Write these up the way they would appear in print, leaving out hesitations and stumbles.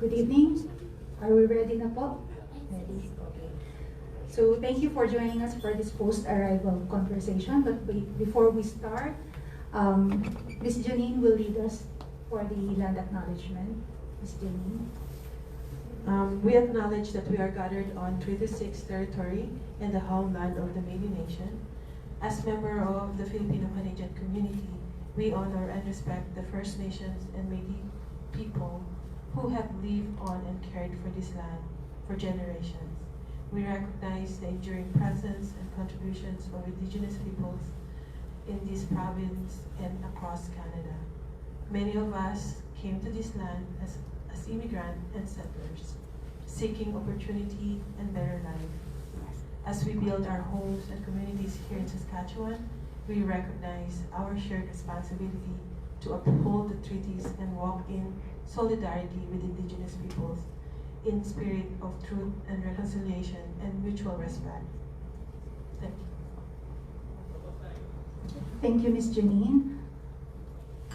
Good evening. Are we ready na po? Ready? Okay. So thank you for joining us for this post-arrival conversation. But before we start, Ms. Janine will lead us for the land acknowledgement. Ms. Janine. We acknowledge that we are gathered on Treaty 6 territory in the homeland of the Métis Nation. As member of the Filipino-Canadian community, we honor and respect the First Nations and Métis people who have lived on and cared for this land for generations. We recognize the enduring presence and contributions of Indigenous peoples in this province and across Canada. Many of us came to this land as immigrants and settlers, seeking opportunity and better life. As we build our homes and communities here in Saskatchewan, we recognize our shared responsibility to uphold the treaties and walk in solidarity with Indigenous peoples in spirit of truth and reconciliation and mutual respect. Thank you. Thank you, Ms. Janine.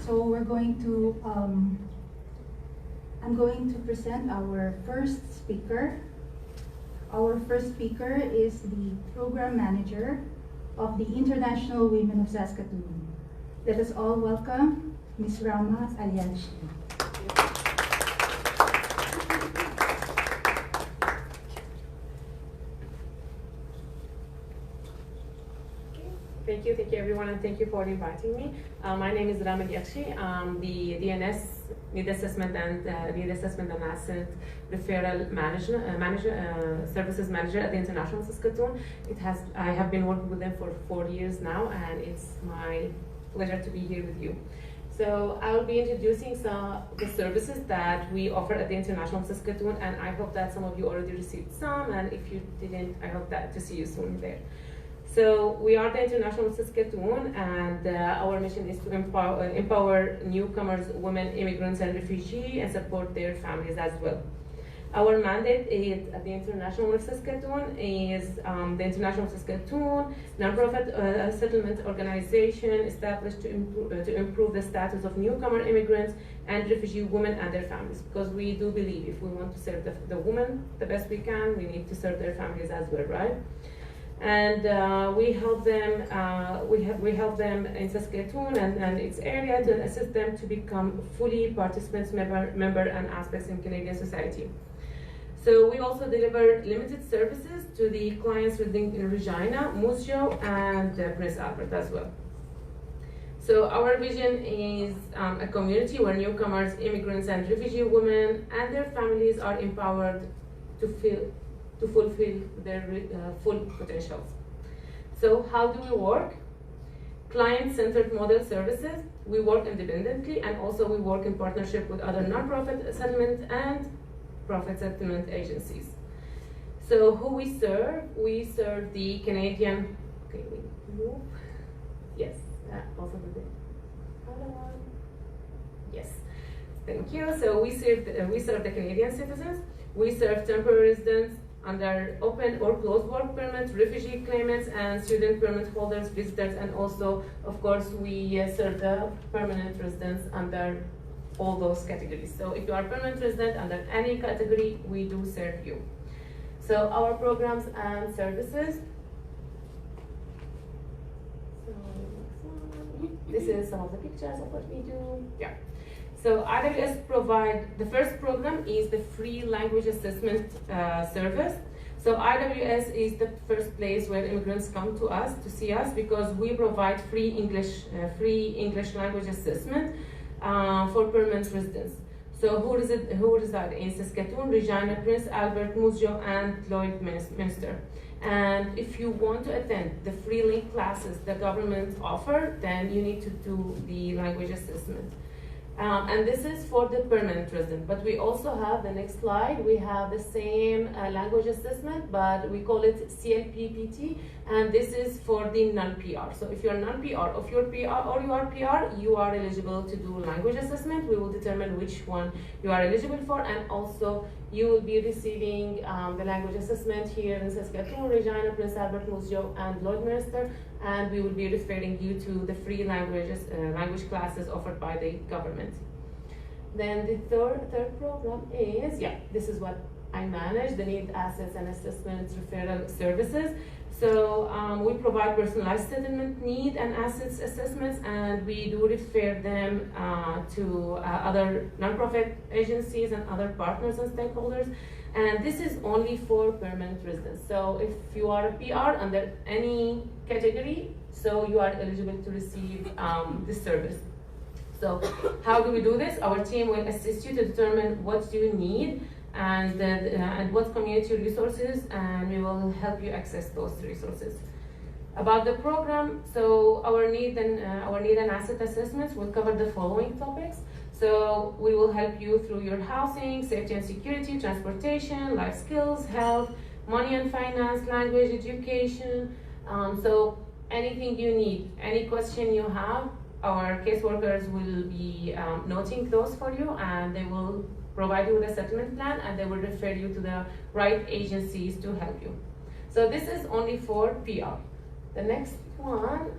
So I'm going to present our first speaker. Our first speaker is the program manager of the International Women of Saskatoon. Let us all welcome Ms. Rama Alianshi. Thank you everyone, and thank you for inviting me. My name is Rama Alianshi. I'm the DNS, Need Assessment and Asset Referral Services Manager at the International Saskatoon. I have been working with them for 4 years now, and it's my pleasure to be here with you. So I will be introducing some of the services that we offer at the International Saskatoon, and I hope that some of you already received some, and if you didn't, I hope that to see you soon there. So we are the International Saskatoon, and our mission is to empower newcomers, women, immigrants, and refugees, and support their families as well. Our mandate is at the International of Saskatoon is the International Saskatoon nonprofit settlement organization established to improve the status of newcomer immigrants and refugee women and their families. Because we do believe if we want to serve the women the best we can, we need to serve their families as well, right? And we help them. We help them in Saskatoon and its area to assist them to become fully participants, member and aspects in Canadian society. So we also deliver limited services to the clients within Regina, Moose Jaw, and Prince Albert as well. So our vision is a community where newcomers, immigrants, and refugee women and their families are empowered to fulfill their full potentials. So how do we work? Client-centered model services. We work independently, and also we work in partnership with other nonprofit settlement and profit settlement agencies. So who we serve? We serve the Canadian, okay, we move. Yes, also the yes, thank you. So we serve the Canadian citizens. We serve temporary residents under open or closed work permits, refugee claimants, and student permit holders, visitors, and also, of course, we serve the permanent residents under all those categories. So if you are a permanent resident under any category, we do serve you. So our programs and services. So this is some of the pictures of what we do. Yeah. So IWS provide, the first program is the free language assessment service. So IWS is the first place where immigrants come to us to see us because we provide free English language assessment for permanent residents. So who reside in Saskatoon, Regina, Prince Albert, Moose Jaw, and Lloydminster. And if you want to attend the free link classes the government offer, then you need to do the language assessment. And this is for the permanent resident. But we also have, the next slide, we have the same language assessment, but we call it CLPPT, and this is for the non-PR. So if you're non-PR, or you are PR, you are eligible to do language assessment. We will determine which one you are eligible for, and also you will be receiving the language assessment here in Saskatoon, Regina, Prince Albert, Moose Jaw, and Lloydminster, and we will be referring you to the free language classes offered by the government. Then the third program is, this is what I manage, the need assets and assessment referral services. So we provide personalized settlement need and assets assessments, and we do refer them to other nonprofit agencies and other partners and stakeholders. And this is only for permanent residents. So if you are a PR under any category, so you are eligible to receive this service. So how do we do this? Our team will assist you to determine what you need and what community resources, and we will help you access those resources. About the program, so our need and asset assessments will cover the following topics. So we will help you through your housing, safety and security, transportation, life skills, health, money and finance, language, education. So anything you need, any question you have, our caseworkers will be noting those for you, and they will provide you with a settlement plan, and they will refer you to the right agencies to help you. So this is only for PR. The next one,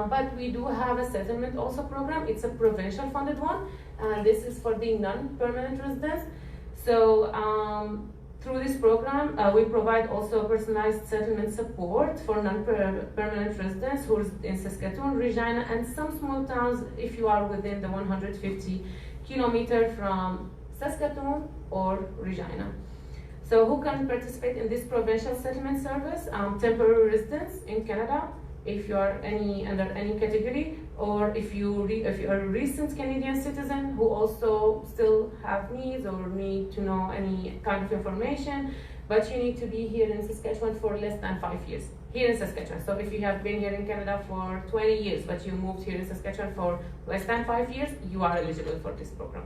but we do have a settlement also program. It's a provincial funded one, and this is for the non-permanent residents. So through this program, we provide also personalized settlement support for non-permanent residents who are in Saskatoon, Regina, and some small towns if you are within the 150 kilometers from Saskatoon or Regina. So who can participate in this provincial settlement service? Temporary residents in Canada, if you are under any category, or if you are a recent Canadian citizen who also still have needs or need to know any kind of information, but you need to be here in Saskatchewan for less than 5 years. Here in Saskatchewan. So if you have been here in Canada for 20 years, but you moved here in Saskatchewan for less than 5 years, you are eligible for this program.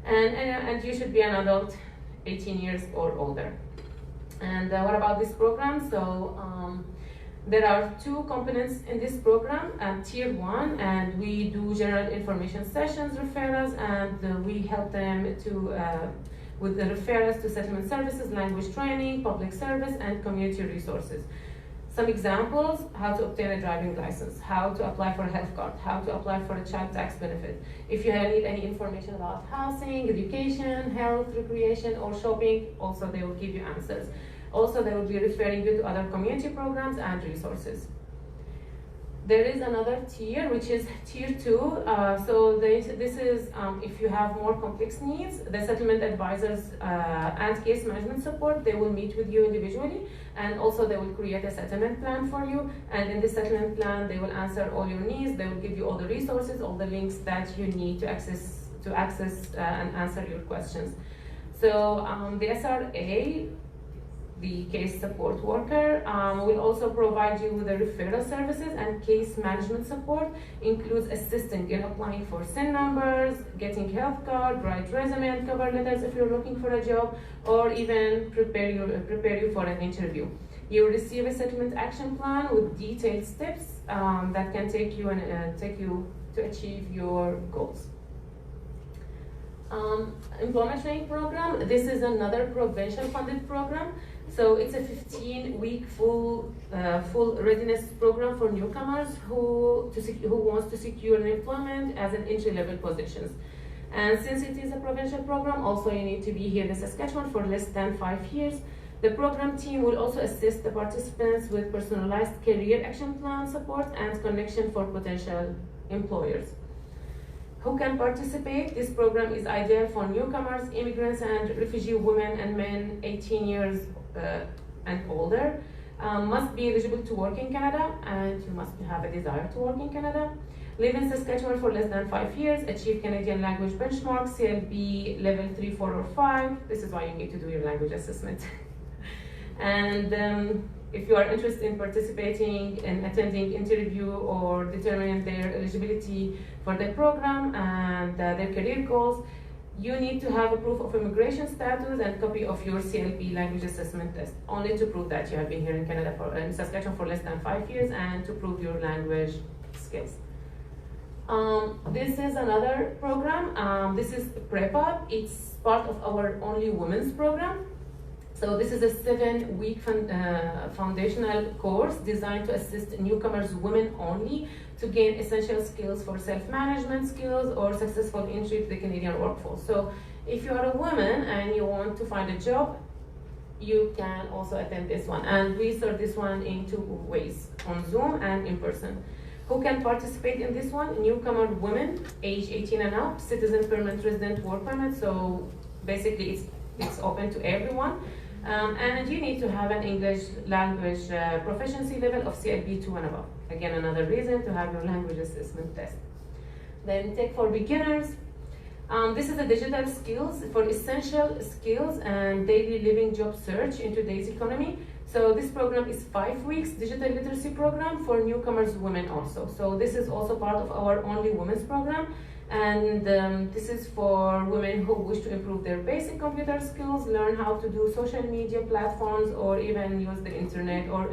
And you should be an adult, 18 years or older. And what about this program? So there are two components in this program, tier 1, and we do general information sessions, referrals, and we help them to with the referrals to settlement services, language training, public service, and community resources. Some examples: how to obtain a driving license, how to apply for a health card, how to apply for a child tax benefit. If you need any information about housing, education, health, recreation, or shopping, also they will give you answers. Also, they will be referring you to other community programs and resources. There is another tier, which is tier 2. So this is if you have more complex needs, the settlement advisors and case management support, they will meet with you individually, and also they will create a settlement plan for you. And in the settlement plan, they will answer all your needs. They will give you all the resources, all the links that you need to access and answer your questions. So the SRA, the case support worker, will also provide you with the referral services, and case management support includes assisting in applying for SIN numbers, getting health card, write resume and cover letters if you're looking for a job, or even prepare you for an interview. You will receive a settlement action plan with detailed steps that can take you to achieve your goals. Employment training program. This is another provincial funded program. So it's a 15-week full readiness program for newcomers who wants to secure an employment as an entry-level positions. And since it is a provincial program, also you need to be here in Saskatchewan for less than 5 years. The program team will also assist the participants with personalized career action plan support and connection for potential employers. Who can participate? This program is ideal for newcomers, immigrants, and refugee women and men 18 years and older. Must be eligible to work in Canada, and you must have a desire to work in Canada. Live in Saskatchewan for less than 5 years. Achieve Canadian language benchmark, CLB level 3, 4, or 5. This is why you need to do your language assessment. And if you are interested in participating in attending interview or determining their eligibility for the program and their career goals, you need to have a proof of immigration status and copy of your CLB language assessment test, only to prove that you have been here in Canada in Saskatchewan for less than 5 years and to prove your language skills. This is another program. This is Prep Up. It's part of our Only Women's program. So this is a 7-week foundational course designed to assist newcomers, women only, to gain essential skills for self-management skills or successful entry to the Canadian workforce. So if you are a woman and you want to find a job, you can also attend this one. And we serve this one in 2 ways, on Zoom and in person. Who can participate in this one? Newcomer women, age 18 and up, citizen permanent resident work permit. So basically it's open to everyone. And you need to have an English language proficiency level of CLB 2 and above. Again, another reason to have your language assessment test. Then tech for beginners. This is a digital skills for essential skills and daily living job search in today's economy. So this program is 5 weeks digital literacy program for newcomers women also. So this is also part of our Only Women's program. And this is for women who wish to improve their basic computer skills, learn how to do social media platforms, or even use the internet, or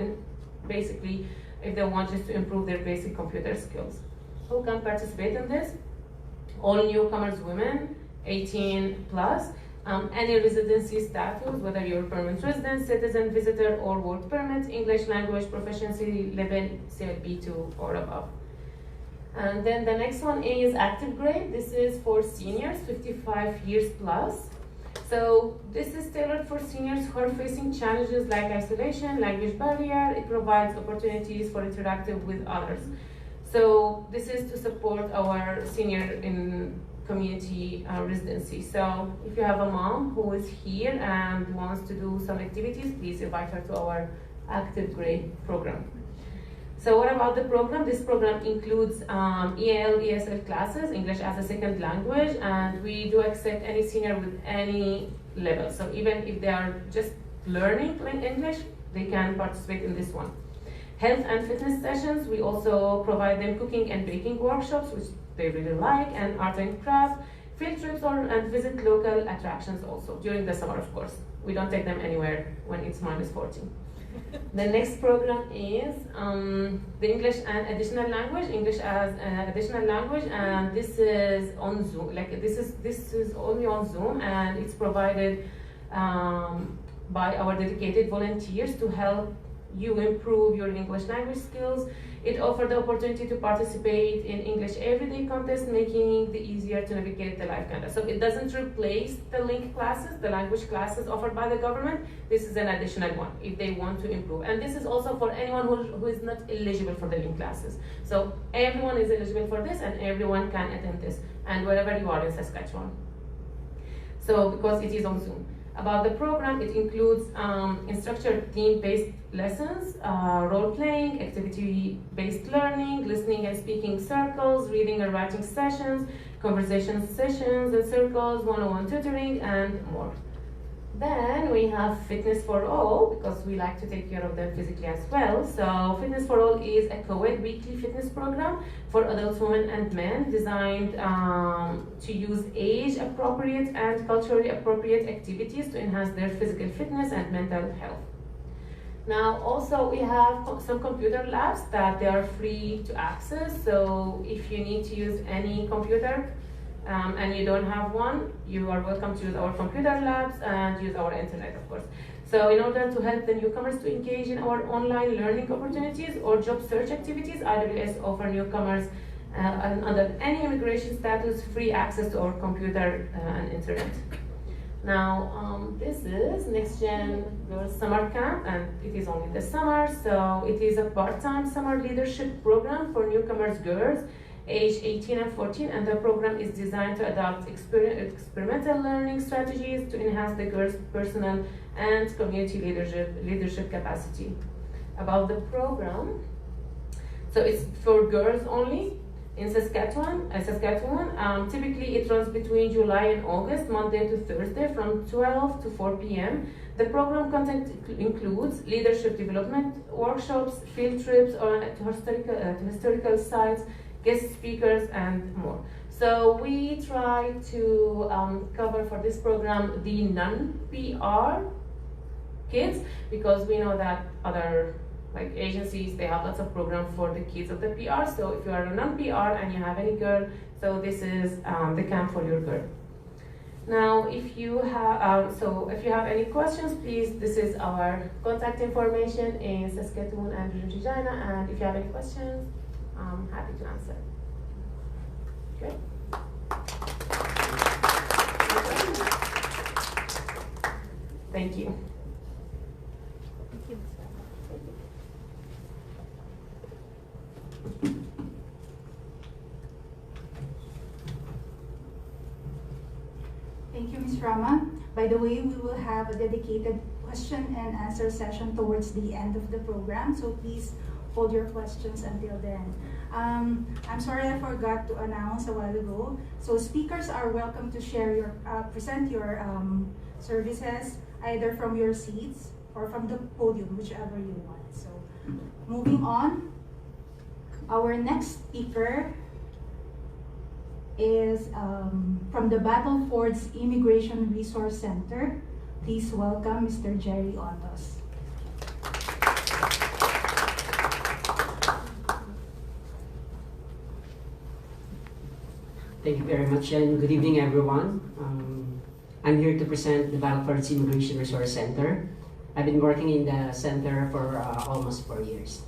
basically if they want just to improve their basic computer skills. Who can participate in this? All newcomers women, 18 plus, any residency status, whether you're permanent resident, citizen, visitor, or work permit, English language proficiency level CLB2 or above. And then the next one is active grade. This is for seniors, 55 years plus. So this is tailored for seniors who are facing challenges like isolation, language barrier. It provides opportunities for interactive with others. So this is to support our senior in community residency. So if you have a mom who is here and wants to do some activities, please invite her to our active grade program. So what about the program? This program includes EL, ESL classes, English as a second language, and we do accept any senior with any level. So even if they are just learning English, they can participate in this one. Health and fitness sessions, we also provide them cooking and baking workshops, which they really like, and art and craft, field trips, and visit local attractions also, during the summer, of course. We don't take them anywhere when it's -40. The next program is the English and additional language, English as an additional language, and this is on Zoom. Like this is only on Zoom, and it's provided by our dedicated volunteers to help you improve your English language skills. It offers the opportunity to participate in English everyday contests, making it easier to navigate the life Canada. So it doesn't replace the link classes, the language classes offered by the government. This is an additional one if they want to improve. And this is also for anyone who is not eligible for the link classes. So everyone is eligible for this, and everyone can attend this, and wherever you are in Saskatchewan. So because it is on Zoom. About the program, it includes structured theme-based lessons, role-playing, activity-based learning, listening and speaking circles, reading and writing sessions, conversation sessions and circles, one-on-one tutoring, and more. Then we have Fitness for All, because we like to take care of them physically as well. So Fitness for All is a co-ed weekly fitness program for adults, women, and men, designed to use age-appropriate and culturally appropriate activities to enhance their physical fitness and mental health. Now, also we have some computer labs that they are free to access. So if you need to use any computer, and you don't have one, you are welcome to use our computer labs and use our internet, of course. So in order to help the newcomers to engage in our online learning opportunities or job search activities, IWS offer newcomers under any immigration status free access to our computer and internet. Now, this is Next Gen Girls Summer Camp, and it is only the summer, so it is a part-time summer leadership program for newcomers girls age 18 and 14, and the program is designed to adopt experimental learning strategies to enhance the girls' personal and community leadership capacity. About the program, so it's for girls only in Saskatchewan. Typically it runs between July and August, Monday to Thursday, from 12 to 4 p.m. The program content includes leadership development workshops, field trips to historical sites, guest speakers, and more. So we try to cover for this program the non-PR kids, because we know that other agencies, they have lots of programs for the kids of the PR. So if you are a non-PR and you have any girl, so this is the camp for your girl. Now, if you have any questions, please, this is our contact information in Saskatoon and Regina, and if you have any questions, I'm happy to answer. Okay. Thank you. Thank you, Ms. Rama. By the way, we will have a dedicated question and answer session towards the end of the program, so please hold your questions until then. I'm sorry I forgot to announce a while ago. So speakers are welcome to share present your services either from your seats or from the podium, whichever you want. So moving on, our next speaker is from the Battlefords Immigration Resource Center. Please welcome Mr. Jerry Otos. Thank you very much, and good evening, everyone. I'm here to present the Battlefords Immigration Resource Center. I've been working in the center for almost 4 years.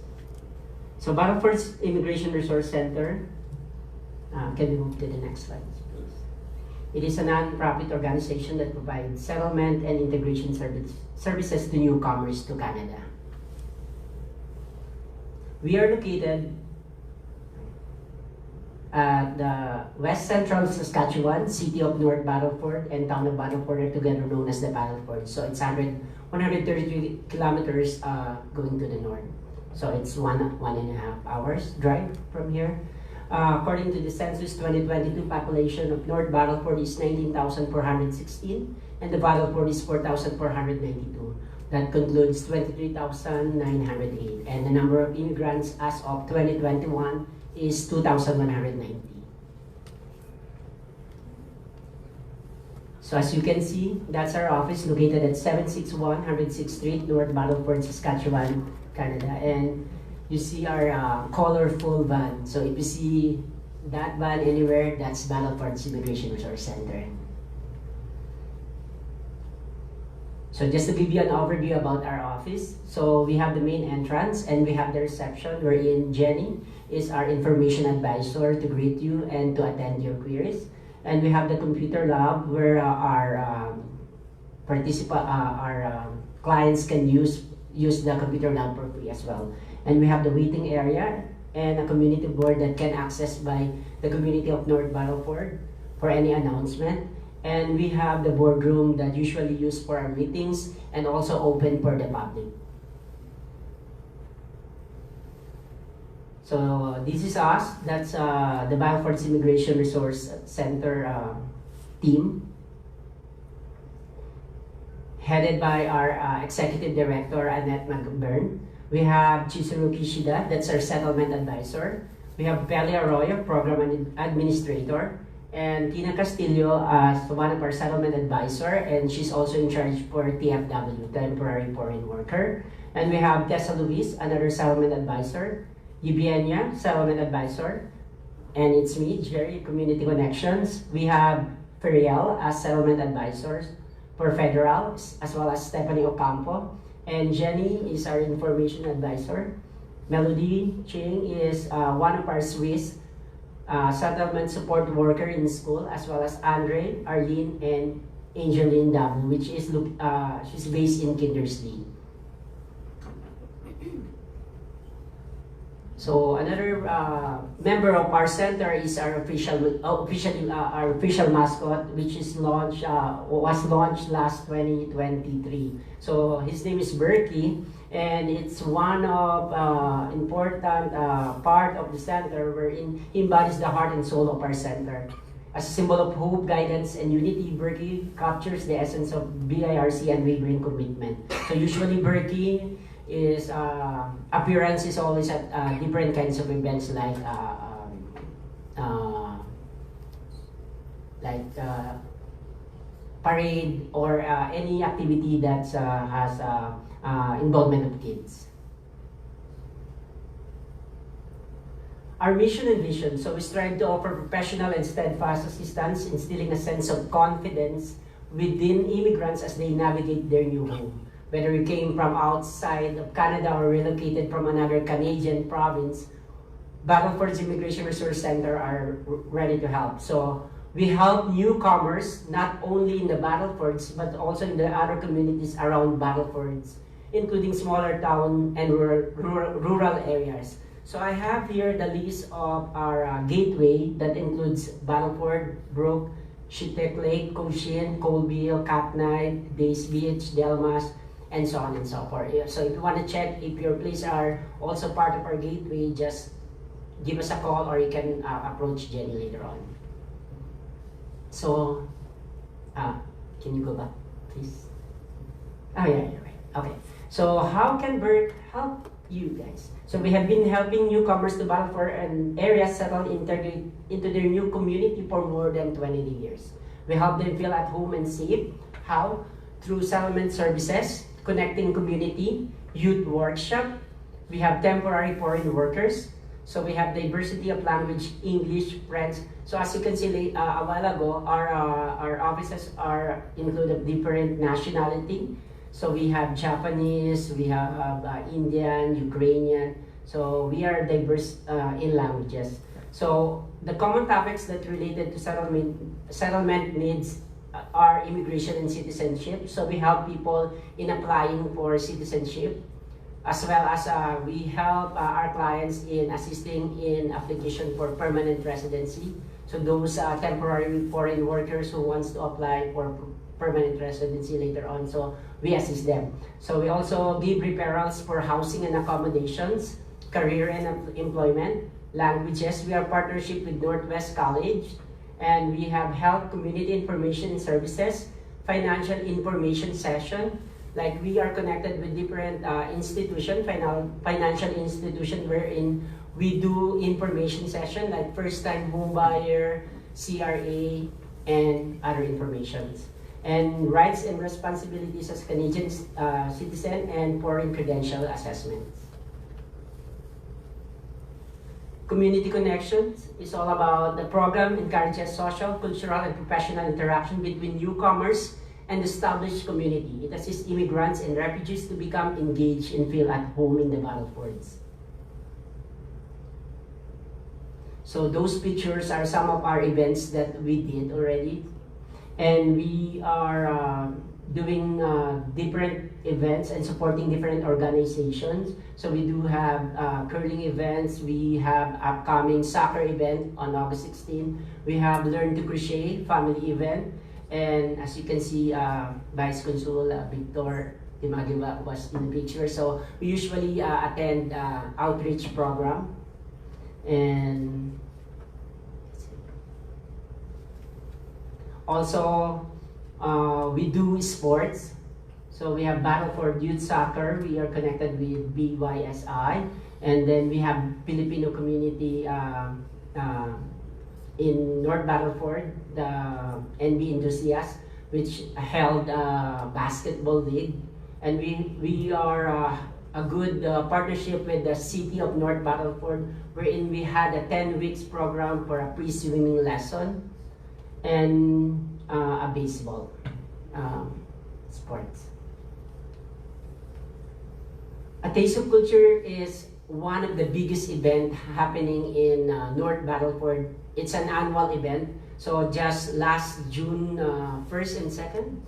So Battlefords Immigration Resource Center, can we move to the next slide, please? It is a non-profit organization that provides settlement and integration services to newcomers to Canada. We are located at the West Central Saskatchewan, city of North Battleford and town of Battleford are together known as the Battleford. So it's 133 kilometers going to the north. So it's one and a half hours drive from here. According to the census 2022 population of North Battleford is 19,416 and the Battleford is 4,492. That concludes 23,908, and the number of immigrants as of 2021 is 2,190. So as you can see, that's our office located at 761 106th Street, North Battleford, Saskatchewan, Canada. And you see our colorful van. So if you see that van anywhere, that's Battleford's Immigration Resource Center. So just to give you an overview about our office, so we have the main entrance and we have the reception wherein Jenny is our information advisor to greet you and to attend your queries. And we have the computer lab where our clients can use the computer lab for free as well. And we have the waiting area and a community board that can access by the community of North Battleford for any announcement. And we have the boardroom that usually used for our meetings and also open for the public. So this is us. That's the Battlefords Immigration Resource Center team, headed by our Executive Director, Annette McBurn. We have Chizuru Kishida, that's our Settlement Advisor. We have Peli Arroyo, Program Administrator, and Tina Castillo as one of our Settlement Advisor, and she's also in charge for TFW, Temporary Foreign Worker. And we have Tessa Luis, another Settlement Advisor, Yibienya, Settlement Advisor, and it's me, Jerry, Community Connections. We have Feriel as Settlement Advisors for Federal, as well as Stephanie Ocampo, and Jenny is our Information Advisor. Melody Ching is one of our Swiss settlement support worker in school, as well as Andre, Arlene, and Angeline Dabu, which is she's based in Kindersley. So another member of our center is our official mascot, which is was launched last 2023. So his name is Berkey, and it's one of important part of the center wherein he embodies the heart and soul of our center. As a symbol of hope, guidance, and unity, Berkey captures the essence of BIRC and wavering commitment. So usually Berkey is appearance is always at different kinds of events like parade or any activity that has involvement of kids. Our mission and vision. So we strive to offer professional and steadfast assistance, instilling a sense of confidence within immigrants as they navigate their new home. Whether you came from outside of Canada or relocated from another Canadian province, Battleford's Immigration Resource Center are ready to help. So we help newcomers not only in the Battlefords but also in the other communities around Battlefords, including smaller town and rural areas. So I have here the list of our gateway that includes Battleford, Brook, Shitek Lake, Cochin, Colville, Katnight, Days Beach, Delmas, and so on and so forth. So if you want to check if your place are also part of our gateway, just give us a call or you can approach Jenny later on. So, can you go back, please? Oh yeah, you're right. Okay. So how can BERT help you guys? So we have been helping newcomers to Battleford and areas settle integrate into their new community for more than 20 years. We help them feel at home and safe. How? Through settlement services, connecting community, youth workshop. We have temporary foreign workers. So we have diversity of language, English, French. So as you can see a while ago, our offices are include of different nationality. So we have Japanese, we have Indian, Ukrainian. So we are diverse in languages. So the common topics that related to settlement needs are immigration and citizenship. So we help people in applying for citizenship, as well as we help our clients in assisting in application for permanent residency. So those temporary foreign workers who wants to apply for permanent residency later on, so we assist them. So we also give referrals for housing and accommodations, career and employment, languages. We are partnership with Northwest College, and we have health community information services, financial information session. Like we are connected with different institution, financial institution, wherein we do information session like first time home buyer, CRA, and other informations. And rights and responsibilities as Canadian citizen and foreign credential assessments. Community Connections is all about the program encourages social, cultural, and professional interaction between newcomers and established community. It assists immigrants and refugees to become engaged and feel at home in the Battlefords. So those pictures are some of our events that we did already. And we are doing different events and supporting different organizations. So we do have curling events. We have upcoming soccer event on August 16. We have Learn to Crochet family event. And as you can see, Vice Consul Victor Timagiwa was in the picture. So we usually attend outreach program. And also, we do sports. So we have Battleford Youth Soccer. We are connected with BYSI. And then we have Filipino community in North Battleford, the NB Enthusiasts, which held basketball league. And we are a good partnership with the City of North Battleford, wherein we had a 10 weeks program for a pre-swimming lesson and a baseball sports. A Taste of Culture is one of the biggest events happening in North Battleford. It's an annual event. So just last June 1st and 2nd,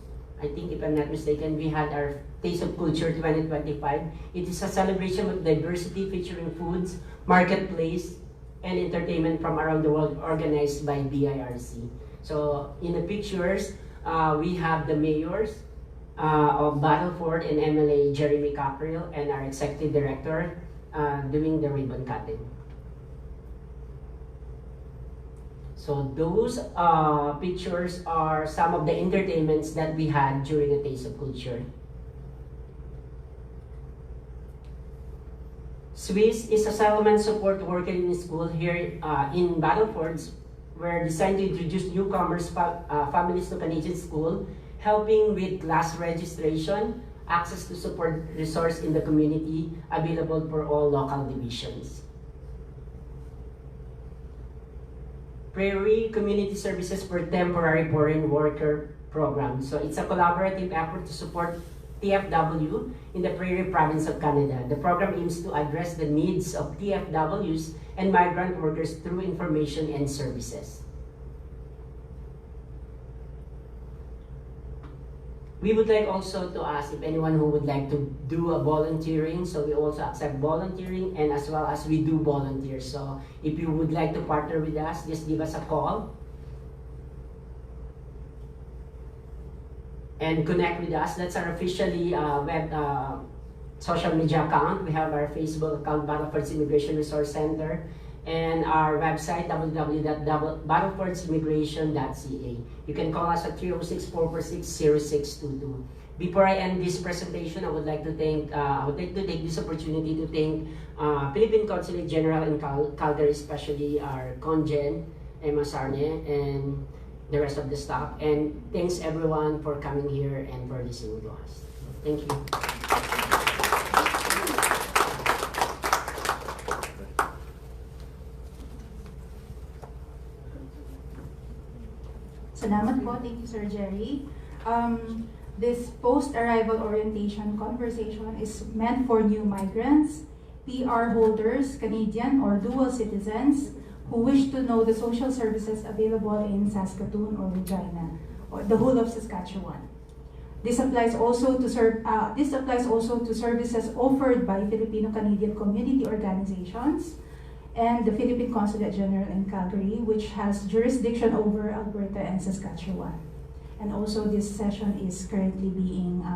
I think if I'm not mistaken, we had our Taste of Culture 2025. It is a celebration of diversity featuring foods, marketplace, and entertainment from around the world organized by BIRC. So in the pictures, we have the mayors of Battleford and MLA Jeremy Cockrell and our executive director doing the ribbon cutting. So those pictures are some of the entertainments that we had during a Taste of Culture. Swiss is a settlement support worker in school here in Battlefords. We're designed to introduce newcomers families to Canadian school, helping with class registration, access to support resource in the community, available for all local divisions. Prairie Community Services for Temporary Foreign Worker Program. So it's a collaborative effort to support TFW in the Prairie Province of Canada. The program aims to address the needs of TFWs and migrant workers through information and services. We would like also to ask if anyone who would like to do a volunteering. So we also accept volunteering, and as well as we do volunteers. So if you would like to partner with us, just give us a call and connect with us. That's our officially social media account. We have our Facebook account, Battlefords Immigration Resource Center, and our website, www.battlefordsimmigration.ca. You can call us at 306-446-0622. Before I end this presentation, I would like to take this opportunity to thank Philippine Consulate General in Calgary, especially our Congen, Emma Sarne, and the rest of the staff. And thanks everyone for coming here and for listening to us. Thank you. Salamat po. Thank you, Sir Jerry. This post-arrival orientation conversation is meant for new migrants, PR holders, Canadian or dual citizens who wish to know the social services available in Saskatoon or Regina, or the whole of Saskatchewan. This applies also to services offered by Filipino-Canadian community organizations and the Philippine Consulate General in Calgary, which has jurisdiction over Alberta and Saskatchewan. And also this session is currently being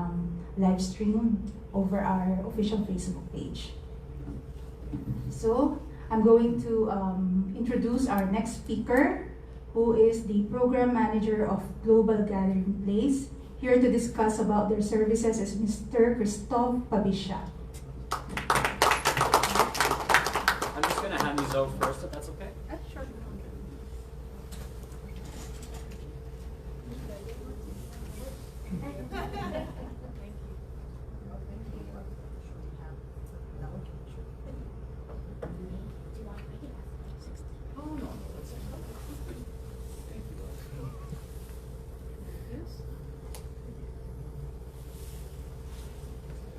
live streamed over our official Facebook page. So I'm going to introduce our next speaker, who is the Program Manager of Global Gathering Place. Here to discuss about their services is Mr. Christophe Pabisha. I'm just going to hand these out first, if that's okay? Sure.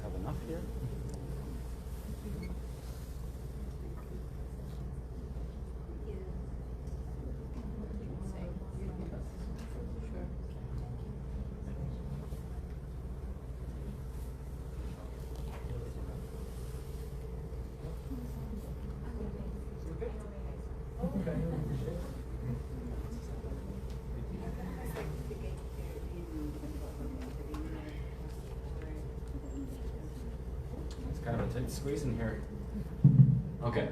Have enough here? It's kind of a tight squeeze in here. Okay.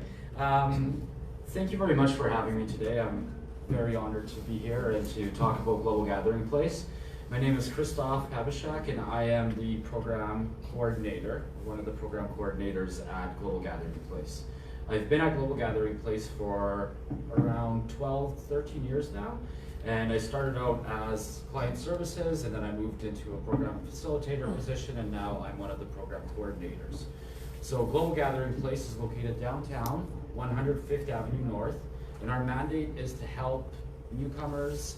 Thank you very much for having me today. I'm very honored to be here and to talk about Global Gathering Place. My name is Christophe Pabishak, and I am the program coordinator, one of the program coordinators at Global Gathering Place. I've been at Global Gathering Place for around 12, 13 years now, and I started out as client services, and then I moved into a program facilitator position, and now I'm one of the program coordinators. So Global Gathering Place is located downtown, 105th Avenue North, and our mandate is to help newcomers,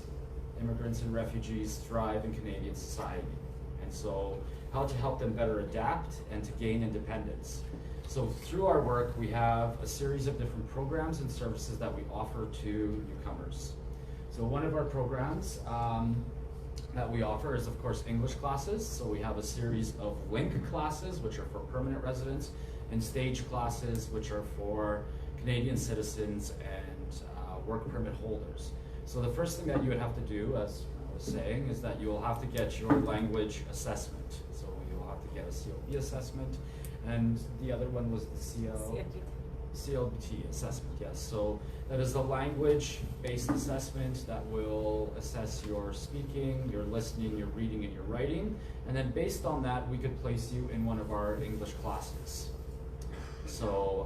immigrants and refugees thrive in Canadian society. And so how to help them better adapt and to gain independence. So through our work, we have a series of different programs and services that we offer to newcomers. So one of our programs that we offer is, of course, English classes. So we have a series of link classes, which are for permanent residents, and stage classes, which are for Canadian citizens and work permit holders. So the first thing that you would have to do, as I was saying, is that you will have to get your language assessment. So you'll have to get a CLB assessment, and the other one was the CLBT assessment, yes. So that is a language-based assessment that will assess your speaking, your listening, your reading, and your writing. And then based on that, we could place you in one of our English classes. So,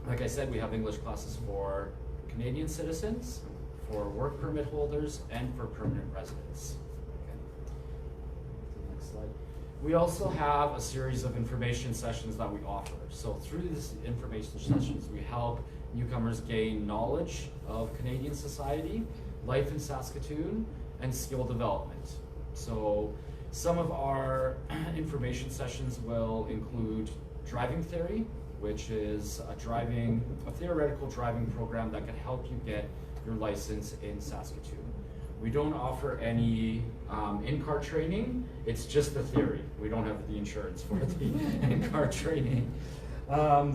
like I said, we have English classes for Canadian citizens, for work permit holders, and for permanent residents. Okay. Next slide. We also have a series of information sessions that we offer. So through these information sessions, we help newcomers gain knowledge of Canadian society, life in Saskatoon, and skill development. So some of our information sessions will include driving theory, which is a theoretical driving program that can help you get your license in Saskatoon. We don't offer any in-car training, it's just the theory. We don't have the insurance for the in-car training.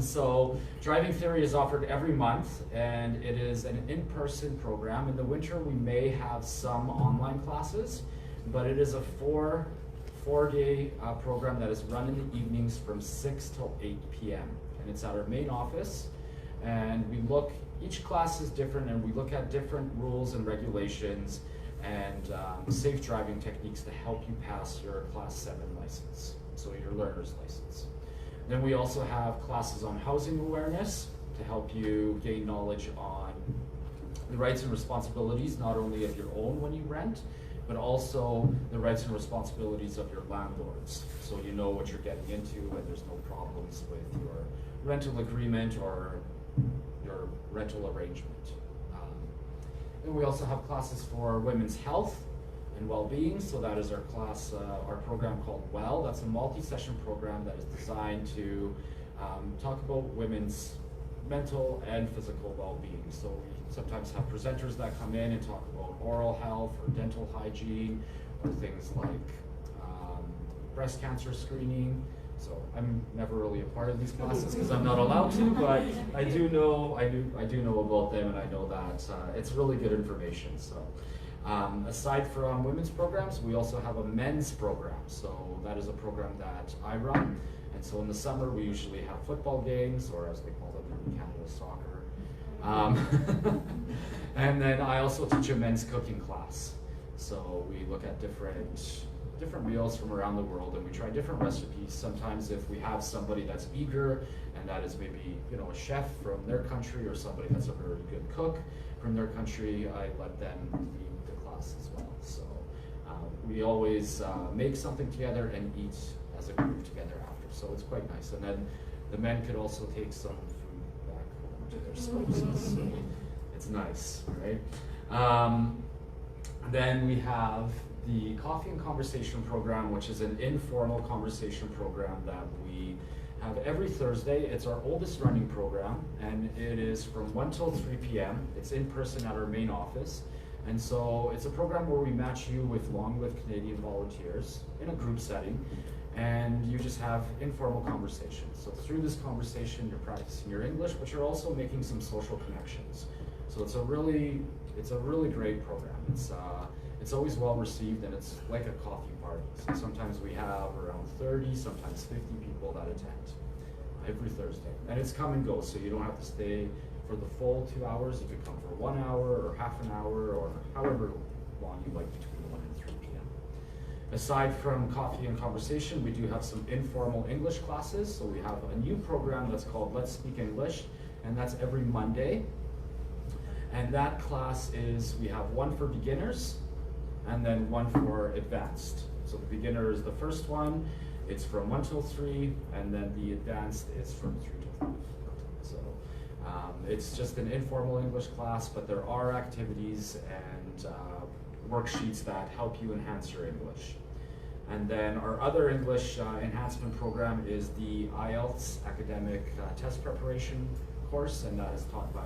So driving theory is offered every month, and it is an in-person program. In the winter, we may have some online classes, but it is a four-day program that is run in the evenings from 6 till 8 p.m. And it's at our main office, and each class is different, and we look at different rules and regulations and safe driving techniques to help you pass your Class 7 license, so your learner's license. Then we also have classes on housing awareness to help you gain knowledge on the rights and responsibilities, not only of your own when you rent, but also the rights and responsibilities of your landlords. So you know what you're getting into and there's no problems with your rental agreement or your rental arrangement. And we also have classes for women's health and well-being. So that is our class, our program called WELL. That's a multi-session program that is designed to talk about women's mental and physical well-being. So we sometimes have presenters that come in and talk about oral health or dental hygiene or things like breast cancer screening. So I'm never really a part of these classes because I'm not allowed to, but I do know about them, and I know that it's really good information. So aside from women's programs, we also have a men's program. So that is a program that I run. And so in the summer, we usually have football games, or as they call them in Canada, soccer. And then I also teach a men's cooking class. So we look at different meals from around the world, and we try different recipes. Sometimes if we have somebody that's eager, and that is maybe a chef from their country, or somebody that's a very good cook from their country, I let them lead the class as well. So we always make something together and eat as a group together after. So it's quite nice. And then the men could also take some food back home to their spouses. So it's nice, right? Then we have the Coffee and Conversation program, which is an informal conversation program that we have every Thursday. It's our oldest running program, and it is from 1 till 3 p.m. It's in person at our main office. And so it's a program where we match you with long-lived Canadian volunteers in a group setting, and you just have informal conversations. So through this conversation, you're practicing your English, but you're also making some social connections. So it's a really great program. It's always well received, and it's like a coffee party. So sometimes we have around 30, sometimes 50 people that attend every Thursday. And it's come and go, so you don't have to stay for the full 2 hours. You could come for 1 hour or half an hour or however long you like between 1 and 3 p.m. Aside from coffee and conversation, we do have some informal English classes. So we have a new program that's called Let's Speak English, and that's every Monday. And that class we have one for beginners and then one for advanced. So the beginner is the first one. It's from 1 till 3, and then the advanced is from 3 to 5. So it's just an informal English class, but there are activities and worksheets that help you enhance your English. And then our other English enhancement program is the IELTS academic test preparation course, and that is taught by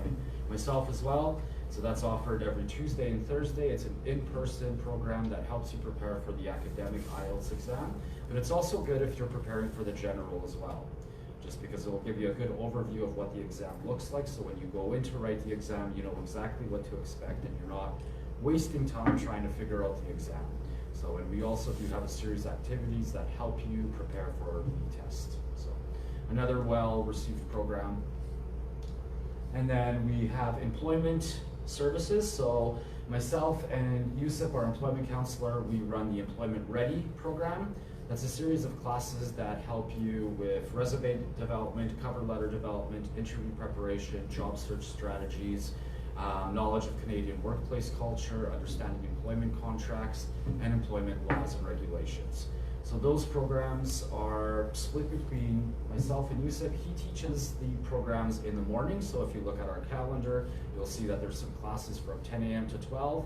myself as well. So that's offered every Tuesday and Thursday. It's an in-person program that helps you prepare for the academic IELTS exam, but it's also good if you're preparing for the general as well, just because it will give you a good overview of what the exam looks like. So when you go in to write the exam, you know exactly what to expect, and you're not wasting time trying to figure out the exam. So, and we also do have a series of activities that help you prepare for the test. So another well-received program. And then we have employment services. So myself and Yusuf, our employment counselor, we run the Employment Ready program. That's a series of classes that help you with resume development, cover letter development, interview preparation, job search strategies, knowledge of Canadian workplace culture, understanding employment contracts, and employment laws and regulations. So those programs are split between myself and Yusuf. He teaches the programs in the morning, so if you look at our calendar, you'll see that there's some classes from 10 a.m. to 12.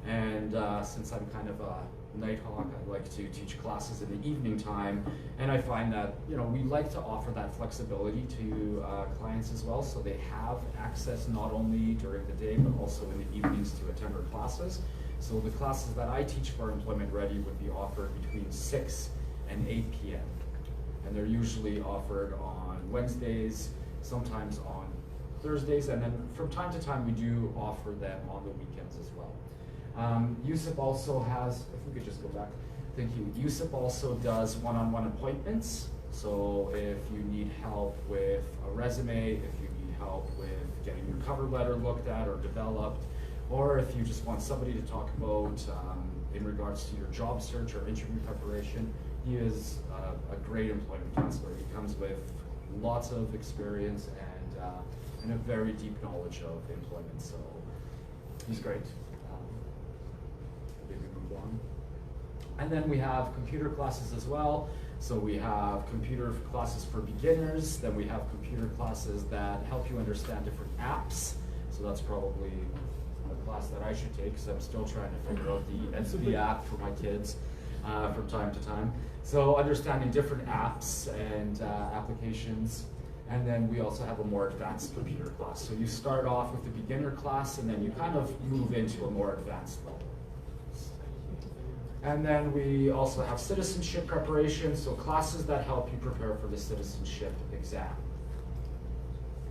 And since I'm kind of a nighthawk, I like to teach classes in the evening time, and I find that we like to offer that flexibility to clients as well, so they have access not only during the day but also in the evenings to attend our classes. So the classes that I teach for Employment Ready would be offered between 6 and 8 p.m. and they're usually offered on Wednesdays, sometimes on Thursdays, and then from time to time we do offer them on the weekends as well. Yusuf also has, if we could just go back, thank you. Yusuf also does one-on-one appointments. So if you need help with a resume, if you need help with getting your cover letter looked at or developed, or if you just want somebody to talk about in regards to your job search or interview preparation, he is a great employment counselor. He comes with lots of experience and a very deep knowledge of employment. So he's great. And then we have computer classes as well. So we have computer classes for beginners, then we have computer classes that help you understand different apps. So that's probably a class that I should take because I'm still trying to figure out the NCB app for my kids from time to time. So understanding different apps and applications. And then we also have a more advanced computer class. So you start off with the beginner class and then you kind of move into a more advanced level. And then we also have citizenship preparation, so classes that help you prepare for the citizenship exam.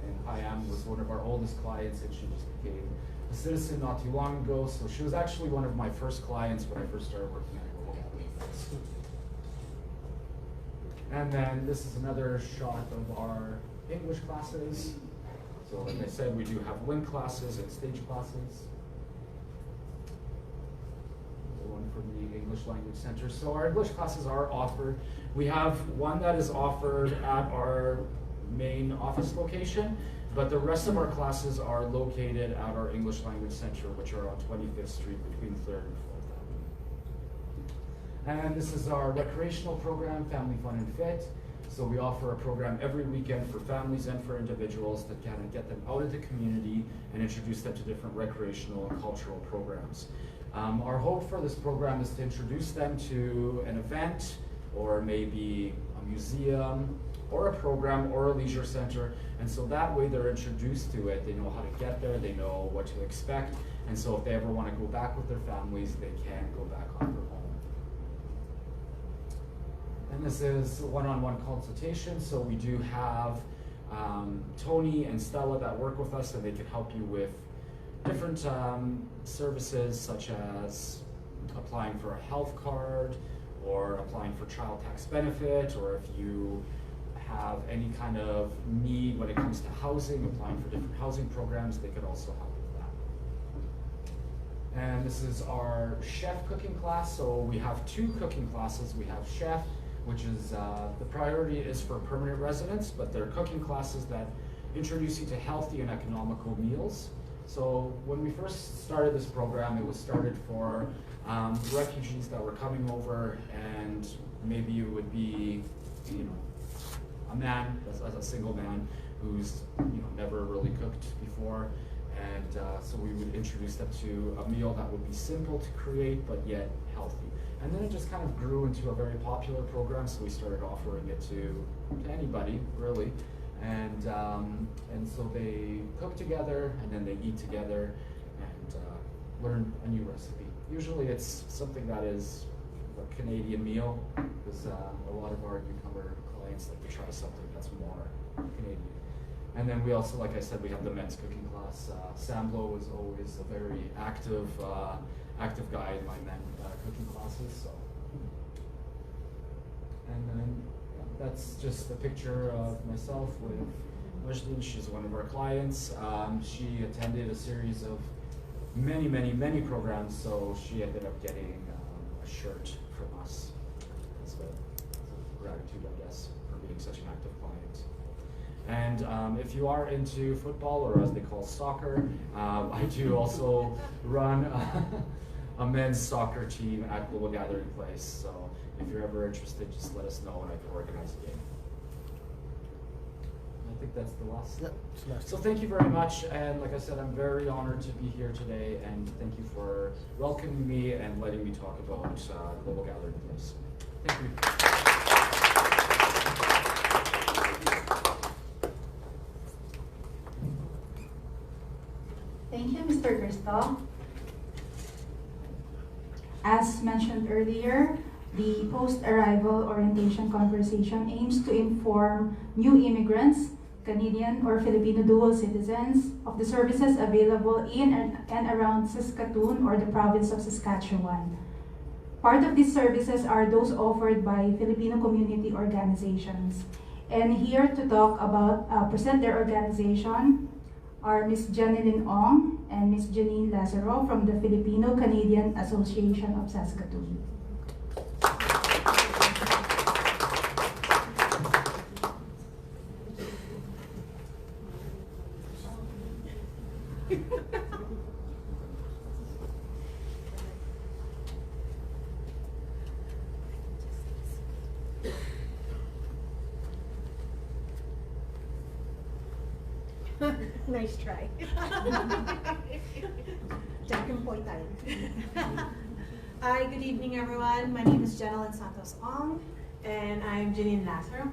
And Hayam was one of our oldest clients, and she just became a citizen not too long ago. So she was actually one of my first clients when I first started working at Global Gathering. And then this is another shot of our English classes. So like I said, we do have link classes and stage classes. One from the English Language Center. So our English classes are offered. We have one that is offered at our main office location, but the rest of our classes are located at our English Language Center, which are on 25th Street between 3rd and 4th Avenue. And this is our recreational program, Family Fun and Fit. So we offer a program every weekend for families and for individuals that kind of get them out of the community and introduce them to different recreational and cultural programs. Our hope for this program is to introduce them to an event or maybe a museum or a program or a leisure center, and so that way they're introduced to it, they know how to get there, they know what to expect, and so if they ever want to go back with their families, they can go back on their own. And this is one-on-one consultation, so we do have Tony and Stella that work with us, and they can help you with different services such as applying for a health card or applying for child tax benefit, or if you have any kind of need when it comes to housing, applying for different housing programs, they could also help with that. And this is our chef cooking class. So we have 2 cooking classes. We have chef, which is, the priority is for permanent residents, but they're cooking classes that introduce you to healthy and economical meals. So when we first started this program, it was started for refugees that were coming over, and maybe you would be, a man, as a single man, who's never really cooked before, and so we would introduce them to a meal that would be simple to create but yet healthy. And then it just kind of grew into a very popular program, so we started offering it to anybody, really. And so they cook together, and then they eat together, and learn a new recipe. Usually it's something that is a Canadian meal, because a lot of our newcomer clients like to try something that's more Canadian. And then we also, like I said, we have the men's cooking class. Samlo is always a very active guy in my men cooking classes. So, and then that's just a picture of myself with Mushlin. She's one of our clients. She attended a series of many programs, so she ended up getting a shirt from us as a gratitude, I guess, for being such an active client. And if you are into football, or as they call soccer, I do also run a men's soccer team at Global Gathering Place. So if you're ever interested, just let us know and I can organize a game. I think that's the last. Yep, it's the last. So thank you very much, and like I said, I'm very honored to be here today, and thank you for welcoming me and letting me talk about Global Gathering Place. Thank you. Thank you, Mr. Cristo. As mentioned earlier, the post-arrival orientation conversation aims to inform new immigrants, Canadian or Filipino dual citizens, of the services available in and around Saskatoon or the province of Saskatchewan. Part of these services are those offered by Filipino community organizations. And here to talk about, present their organization are Ms. Janilyn Ong and Ms. Janine Lazaro from the Filipino-Canadian Association of Saskatoon. Nice try. Second point time. Hi, good evening everyone. My name is Janilyn Santos Ong. And I'm Janine Lazaro.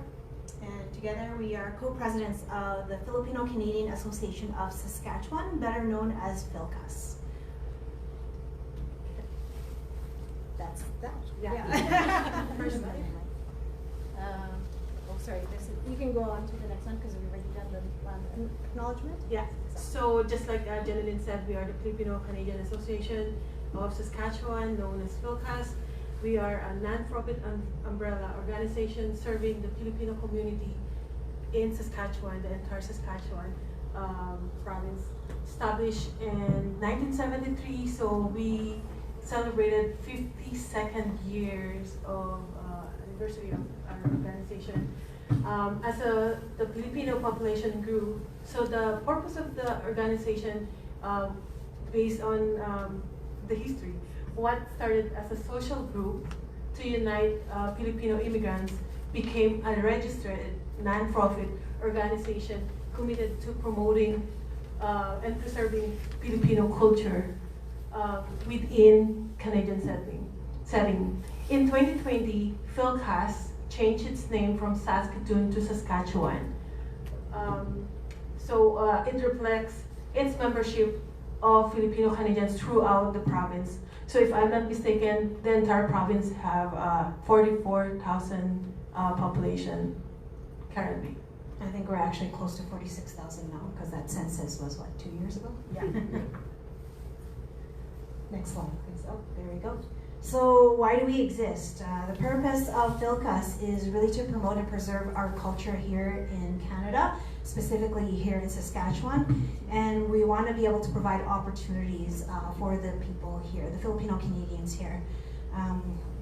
And together we are co-presidents of the Filipino-Canadian Association of Saskatchewan, better known as PhilCAS. That's that. Yeah. First slide. Sorry, you can go on to the next one because we've already done the acknowledgement. Yeah, so just like Janilyn said, we are the Filipino-Canadian Association of Saskatchewan, known as PhilCAS. We are a non-profit umbrella organization serving the Filipino community in Saskatchewan, the entire Saskatchewan province. Established in 1973, so we celebrated 52nd years of anniversary of our organization. As the Filipino population grew, so the purpose of the organization, based on the history, what started as a social group to unite Filipino immigrants became a registered non-profit organization committed to promoting and preserving Filipino culture within Canadian setting. In 2020, PhilCAS changed its name from Saskatoon to Saskatchewan. It reflects its membership of Filipino Canadians throughout the province. So if I'm not mistaken, the entire province have 44,000 population currently. I think we're actually close to 46,000 now because that census was what, 2 years ago? Yeah. Next slide, please. Oh, there we go. So why do we exist? The purpose of PhilCAS is really to promote and preserve our culture here in Canada, specifically here in Saskatchewan, and we want to be able to provide opportunities for the people here, the Filipino Canadians here,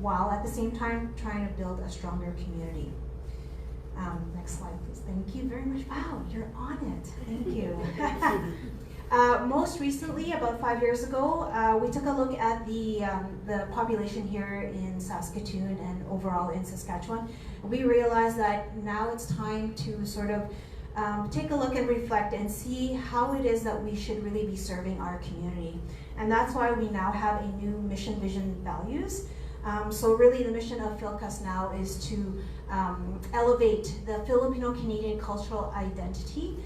while at the same time trying to build a stronger community. Next slide, please. Thank you very much. Wow, you're on it. Thank you. Most recently, about 5 years ago, we took a look at the population here in Saskatoon and overall in Saskatchewan. We realized that now it's time to sort of take a look and reflect and see how it is that we should really be serving our community. And that's why we now have a new mission, vision, values. So really the mission of PhilCAS now is to elevate the Filipino-Canadian cultural identity.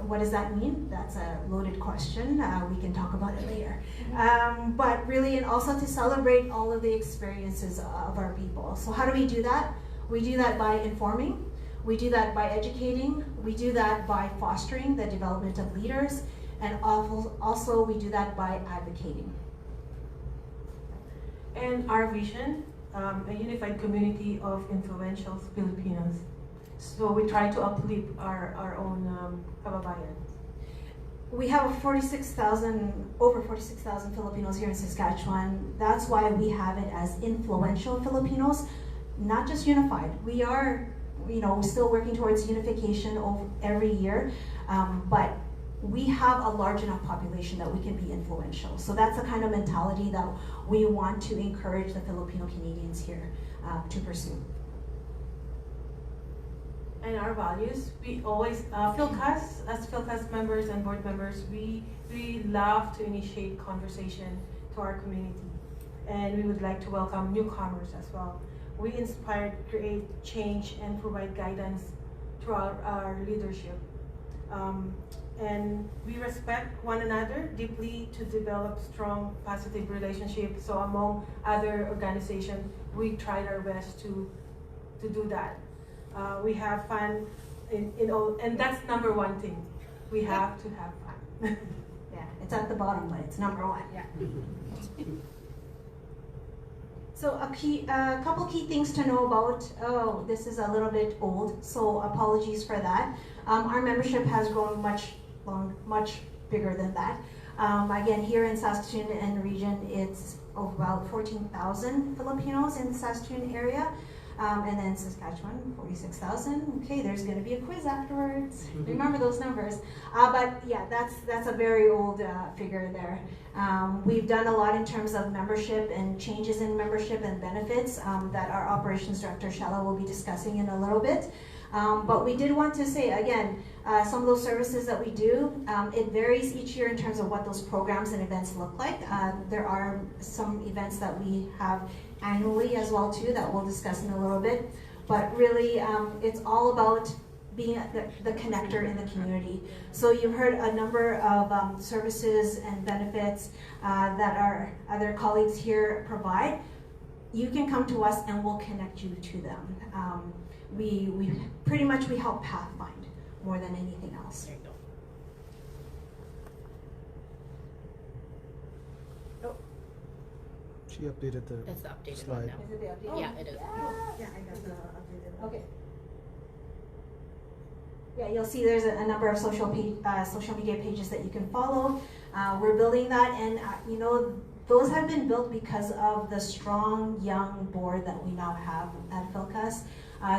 What does that mean? That's a loaded question. We can talk about it later. But really, and also to celebrate all of the experiences of our people. So how do we do that? We do that by informing. We do that by educating. We do that by fostering the development of leaders. And also we do that by advocating. And our vision, a unified community of influential Filipinos. So we try to uplift our own kababayan. We have over 46,000 Filipinos here in Saskatchewan. That's why we have it as influential Filipinos, not just unified. We are, still working towards unification every year, but we have a large enough population that we can be influential. So that's the kind of mentality that we want to encourage the Filipino Canadians here to pursue. And our values, we always, PhilCast, as PhilCast members and board members, we love to initiate conversation to our community. And we would like to welcome newcomers as well. We inspire, create change, and provide guidance throughout our leadership. And we respect one another deeply to develop strong, positive relationships. So among other organizations, we tried our best to do that. We have fun in all, and that's number one thing. We have to have fun. Yeah, it's at the bottom, but it's number one. Yeah. So a couple key things to know about. Oh, this is a little bit old, so apologies for that. Our membership has grown much bigger than that. Again, here in Saskatoon and region, it's about 14,000 Filipinos in the Saskatoon area. And then Saskatchewan, 46,000. Okay, there's going to be a quiz afterwards. Remember those numbers. But yeah, that's a very old figure there. We've done a lot in terms of membership and changes in membership and benefits that our operations director, Shella, will be discussing in a little bit. But we did want to say, again, some of those services that we do, it varies each year in terms of what those programs and events look like. There are some events that we have annually as well too that we'll discuss in a little bit. But really, it's all about being the connector in the community. So you've heard a number of services and benefits that our other colleagues here provide. You can come to us and we'll connect you to them. We pretty much help pathfind more than anything else. There you go. She updated the That's the updated slide. one now. Is it the update? Yeah, it is. Yeah, I got the updated one. Okay. Yeah, you'll see there's a number of social media pages that you can follow. We're building that, and you know, those have been built because of the strong young board that we now have at PhilCast.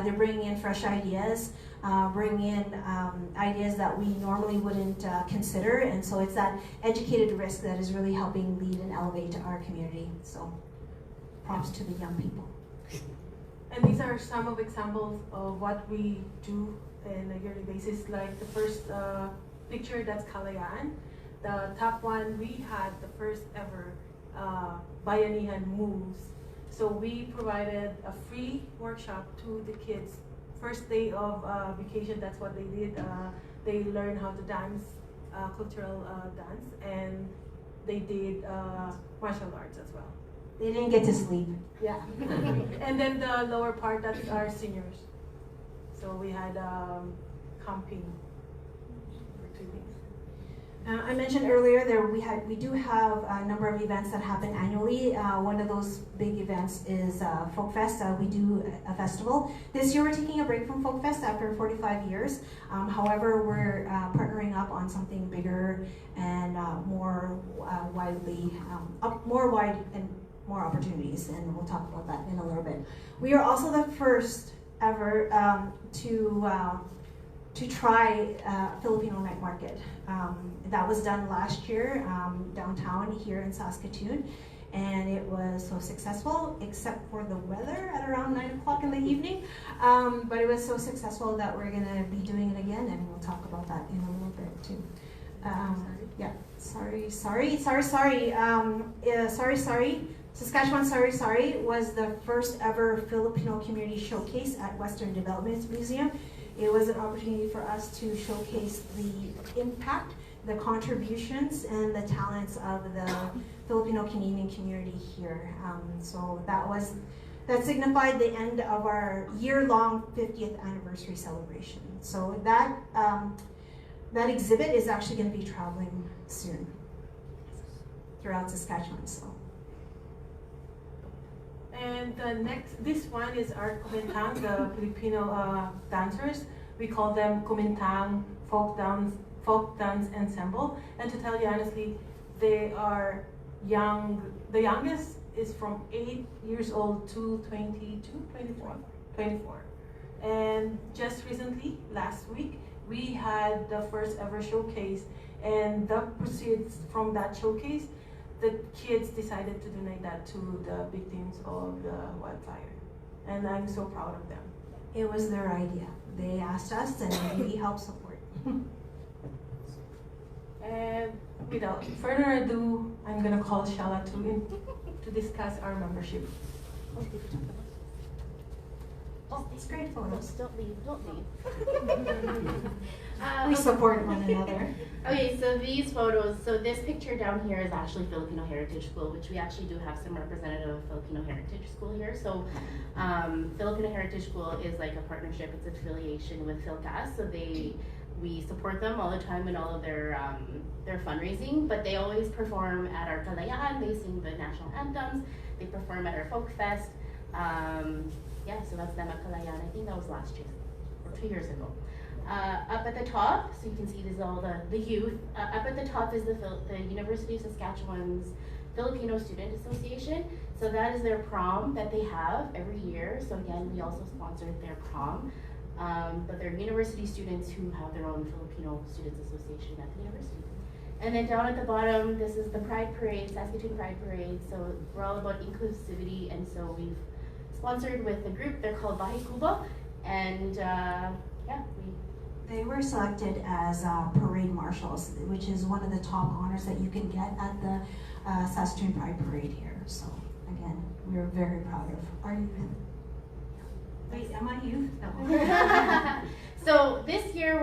They're bringing in fresh ideas, bringing in ideas that we normally wouldn't consider, and so it's that educated risk that is really helping lead and elevate our community. So props to the young people. And these are some of examples of what we do on a yearly basis. Like the first picture, that's Kalayaan. The top one, we had the first ever Bayanihan moves. So we provided a free workshop to the kids. First day of vacation, that's what they did. They learned how to dance, cultural dance, and they did martial arts as well. They didn't get to sleep. Yeah. And then the lower part, that's our seniors. So we had camping for 2 weeks. I mentioned earlier we do have a number of events that happen annually. One of those big events is Folk Fest. We do a festival. This year we're taking a break from Folk Fest after 45 years. However, we're partnering up on something bigger and more wide and more opportunities, and we'll talk about that in a little bit. We are also the first ever to try Filipino night market. That was done last year downtown here in Saskatoon, and it was so successful, except for the weather at around 9 o'clock in the evening. But it was so successful that we're gonna be doing it again, and we'll talk about that in a little bit too. Yeah, sorry. Saskatchewan Sorry was the first ever Filipino community showcase at Western Development Museum. It was an opportunity for us to showcase the impact, the contributions, and the talents of the Filipino Canadian community here. So that signified the end of our year-long 50th anniversary celebration. So that exhibit is actually going to be traveling soon throughout Saskatchewan. So. And this one is our Kumintang, the Filipino dancers. We call them Kumintang folk dance ensemble. And to tell you honestly, they are young. The youngest is from 8 years old to 24. And just recently, last week, we had the first ever showcase And the proceeds from that showcase, the kids decided to donate that to the victims of the wildfire. And I'm so proud of them. It was their idea. They asked us and we helped support. And without further ado, I'm gonna call Shala to discuss our membership. Oh, it's great photos. Don't leave, don't leave. We support one another. Okay, so these photos, so this picture down here is actually Filipino Heritage School, which we actually do have some representative of Filipino Heritage School here. So Filipino Heritage School is like a partnership, it's an affiliation with PhilCast. So we support them all the time in all of their fundraising, but they always perform at our kalayaan, they sing the national anthems, they perform at our folk fest. Yeah, so that's them at Kalayaan. I think that was last year or 2 years ago. Up at the top, so you can see this is all the youth. Up at the top is the University of Saskatchewan's Filipino Student Association. So that is their prom that they have every year. So again, we also sponsored their prom. But they're university students who have their own Filipino Students Association at the university. And then down at the bottom, this is the Pride Parade, Saskatoon Pride Parade. So we're all about inclusivity, and so we've sponsored with a group, they're called Bahay Kuba, and They were selected as parade marshals, which is one of the top honors that you can get at the Saskatoon Pride Parade here. So again, we're very proud of our youth. Wait, am I youth? No. So this year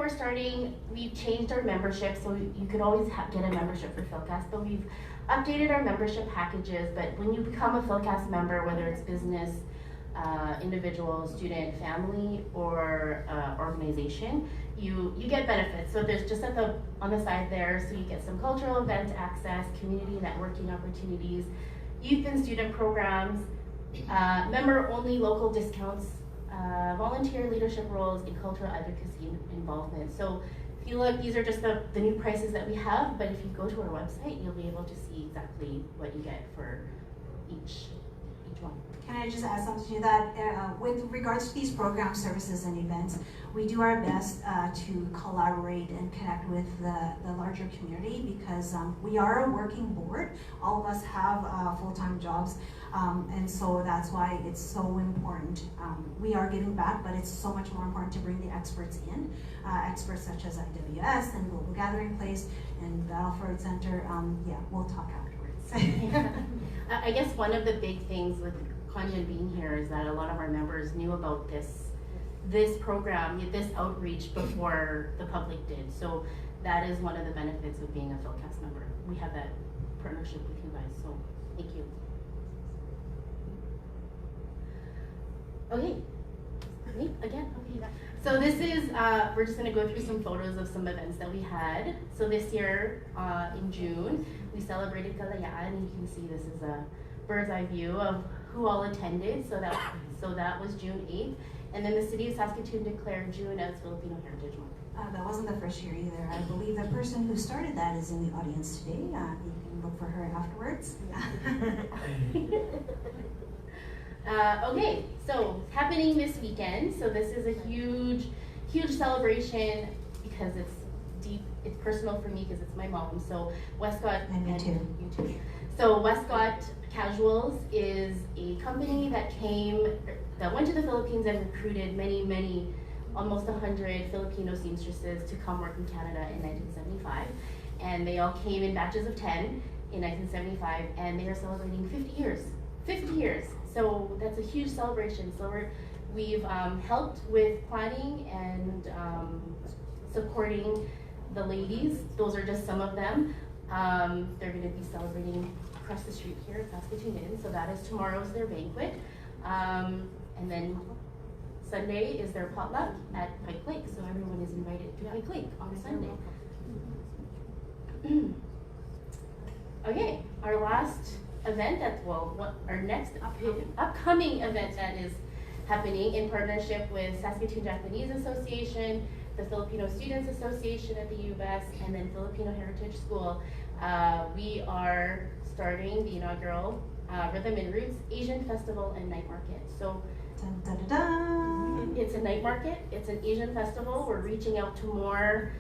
we've changed our membership, so you could always get a membership for PhilCast, but we've updated our membership packages. But when you become a PhilCast member, whether it's business, individual, student, family, or organization, you get benefits. So there's just on the side there, so you get some cultural event access, community networking opportunities, youth and student programs, member-only local discounts, volunteer leadership roles, and cultural advocacy involvement. So feel like these are just the new prices that we have, but if you go to our website, you'll be able to see exactly what you get for each one. Can I just add something to that? With regards to these programs, services, and events, we do our best to collaborate and connect with the larger community because we are a working board. All of us have full-time jobs, and so that's why it's so important. We are giving back, but it's so much more important to bring the experts in, experts such as IWS and Global Gathering Place and Battlefield Center. Yeah, we'll talk afterwards. I guess one of the big things with Kanyan being here is that a lot of our members knew about this program, this outreach before the public did. So that is one of the benefits of being a PhilCast member. We have that partnership with you guys, so thank you. Okay, me again, okay. So this is, we're just gonna go through some photos of some events that we had. So this year, in June, we celebrated Kalayaan, and you can see this is a bird's eye view of who all attended. So that was June 8th. And then the city of Saskatoon declared June as Filipino Heritage Month. That wasn't the first year either. I believe the person who started that is in the audience today. You can look for her afterwards. Okay, so it's happening this weekend. So this is a huge celebration because it's deep, it's personal for me because it's my mom. So Westcott and me too. You too. So Westcott Casuals is a company that went to the Philippines and recruited many, almost 100 Filipino seamstresses to come work in Canada in 1975. And they all came in batches of 10 in 1975, and they are celebrating 50 years. 50 years. So that's a huge celebration. So we've helped with planning and supporting the ladies. Those are just some of them. They're going to be celebrating across the street here at Saskatoon Inn. So that is tomorrow's their banquet. And then Sunday is their potluck at Pike Lake. So everyone is invited to Pike Lake on Sunday. Okay, our last event our next upcoming event that is happening in partnership with Saskatoon Japanese Association, the Filipino Students Association at the U.S., and then Filipino Heritage School. We are starting the inaugural Rhythm and Roots Asian Festival and Night Market. So Dun, dun, dun, dun. It's a night market, it's an Asian festival. We're reaching out to more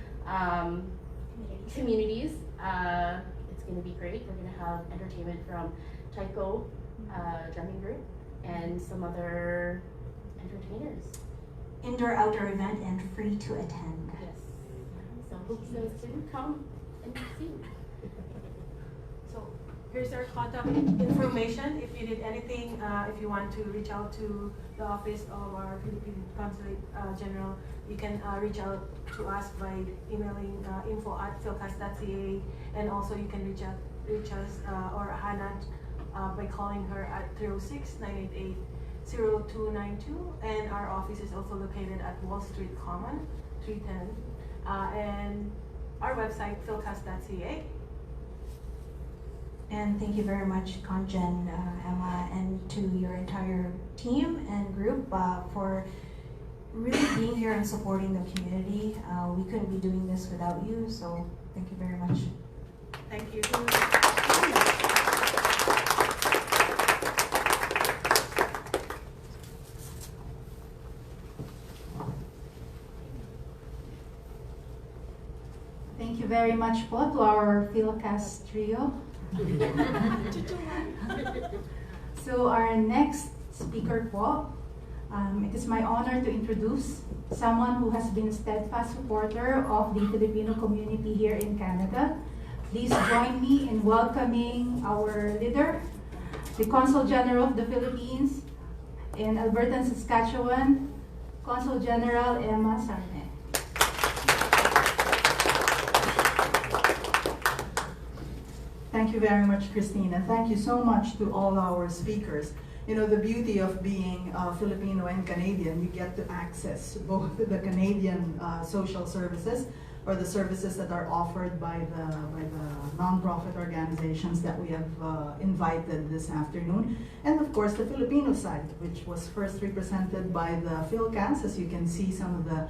communities. It's going to be great. We're going to have entertainment from Taiko drumming group and some other entertainers. Indoor outdoor event and free to attend. Yes. So hope you guys can come and see. So here's our contact information. If you need anything, if you want to reach out to the office of our Philippine Consulate General, you can reach out to us by emailing info@philcas.ca, and also you can reach us or Hannah by calling her at 306-988-0292, and our office is also located at Wall Street Common, 310, and our website philcas.ca. And thank you very much, Conjen, Emma, and to your entire team and group for really being here and supporting the community. We couldn't be doing this without you, so thank you very much. Thank you. Thank you very much po to our Philcas trio. So our next speaker po, it is my honor to introduce someone who has been a steadfast supporter of the Filipino community here in Canada. Please join me in welcoming our leader, the Consul General of the Philippines in Alberta and Saskatchewan, Consul General Emma Sarne. Thank you very much, Christine, and thank you so much to all our speakers. You know, the beauty of being Filipino and Canadian, you get to access both the Canadian social services, or the services that are offered by the nonprofit organizations that we have invited this afternoon, and of course the Filipino side, which was first represented by the Philcas. As you can see, some of the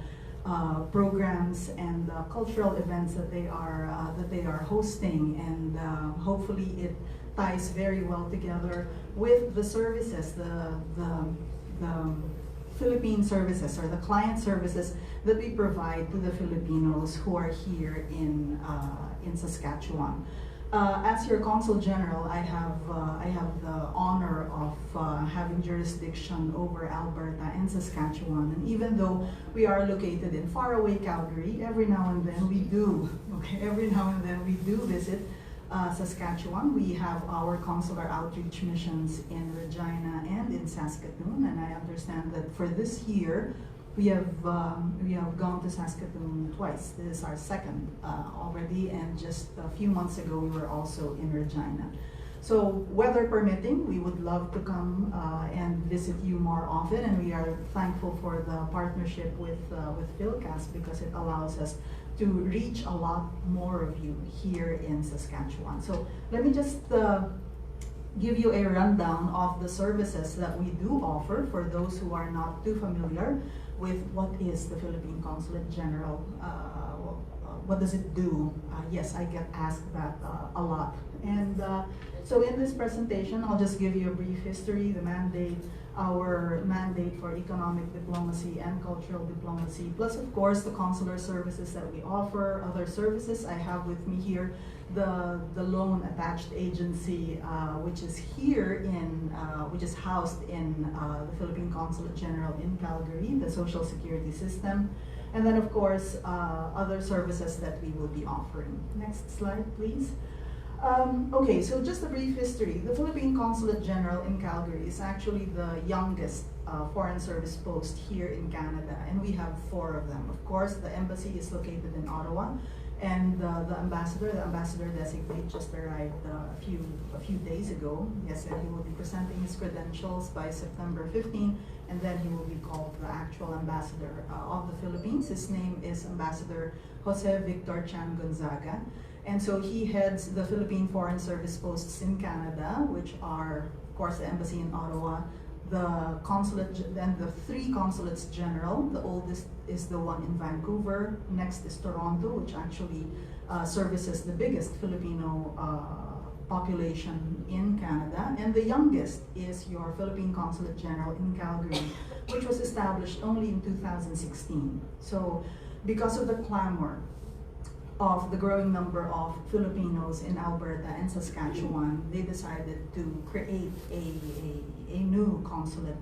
programs and cultural events that they are hosting, and hopefully it ties very well together with the services, the Philippine services, or the client services that we provide to the Filipinos who are here in Saskatchewan. As your Consul General, I have the honor of having jurisdiction over Alberta and Saskatchewan. And even though we are located in faraway Calgary, every now and then we do visit Saskatchewan. We have our consular outreach missions in Regina and in Saskatoon, and I understand that for this year we have gone to Saskatoon twice. This is our second already, and just a few months ago we were also in Regina. So weather permitting, we would love to come and visit you more often, and we are thankful for the partnership with Philcas, because it allows us to reach a lot more of you here in Saskatchewan. So let me just give you a rundown of the services that we do offer for those who are not too familiar with what is the Philippine Consulate General. What does it do? Yes, I get asked that a lot. And so in this presentation, I'll just give you a brief history, the mandate, our mandate for economic diplomacy and cultural diplomacy, plus of course the consular services that we offer, other services. I have with me here the loan attached agency, which is here in, which is housed in the Philippine Consulate General in Calgary, the social security system, and then of course other services that we will be offering. Next slide, please. Okay, so just a brief history. The Philippine Consulate General in Calgary is actually the youngest foreign service post here in Canada, and we have 4 of them. Of course, the embassy is located in Ottawa, and the ambassador designate just arrived a few days ago. Yes, and he will be presenting his credentials by September 15, and then he will be called the actual ambassador of the Philippines. His name is Ambassador Jose Victor Chan Gonzaga. And so he heads the Philippine Foreign Service posts in Canada, which are, of course, the embassy in Ottawa, the consulate, then the 3 consulates general. The oldest is the one in Vancouver. Next is Toronto, which actually services the biggest Filipino population in Canada. And the youngest is your Philippine Consulate General in Calgary, which was established only in 2016. So because of the clamor of the growing number of Filipinos in Alberta and Saskatchewan, they decided to create a new consulate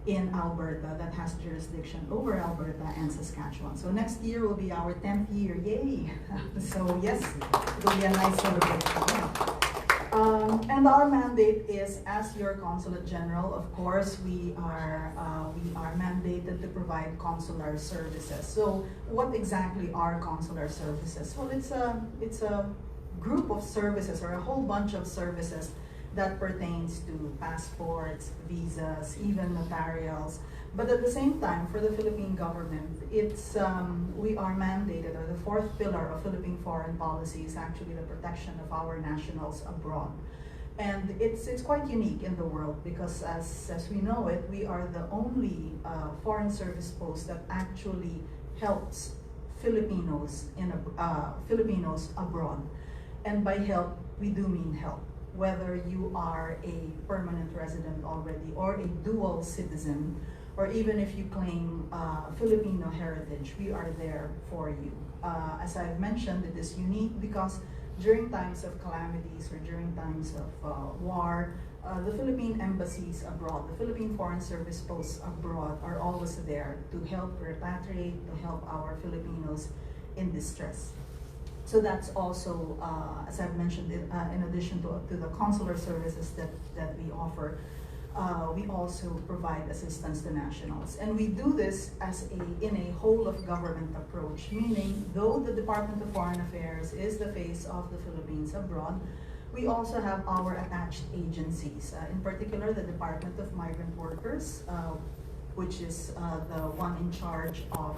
in Alberta that has jurisdiction over Alberta and Saskatchewan. So next year will be our 10th year, yay! So yes, it will be a nice celebration. And our mandate is, as your Consulate General, of course, we are mandated to provide consular services. So what exactly are consular services? Well, it's a group of services, or a whole bunch of services that pertains to passports, visas, even notarials. But at the same time, for the Philippine government, it's we are mandated, or the fourth pillar of Philippine foreign policy is actually the protection of our nationals abroad. And it's quite unique in the world because as we know it, we are the only foreign service post that actually helps Filipinos Filipinos abroad. And by help, we do mean help. Whether you are a permanent resident already or a dual citizen, or even if you claim Filipino heritage, we are there for you. As I've mentioned, it is unique because during times of calamities or during times of war, the Philippine embassies abroad, the Philippine Foreign Service posts abroad are always there to help repatriate, to help our Filipinos in distress. So that's also, as I've mentioned, in addition to the consular services that we offer, we also provide assistance to nationals. And we do this in a whole of government approach, meaning though the Department of Foreign Affairs is the face of the Philippines abroad, we also have our attached agencies, in particular the Department of Migrant Workers, which is the one in charge of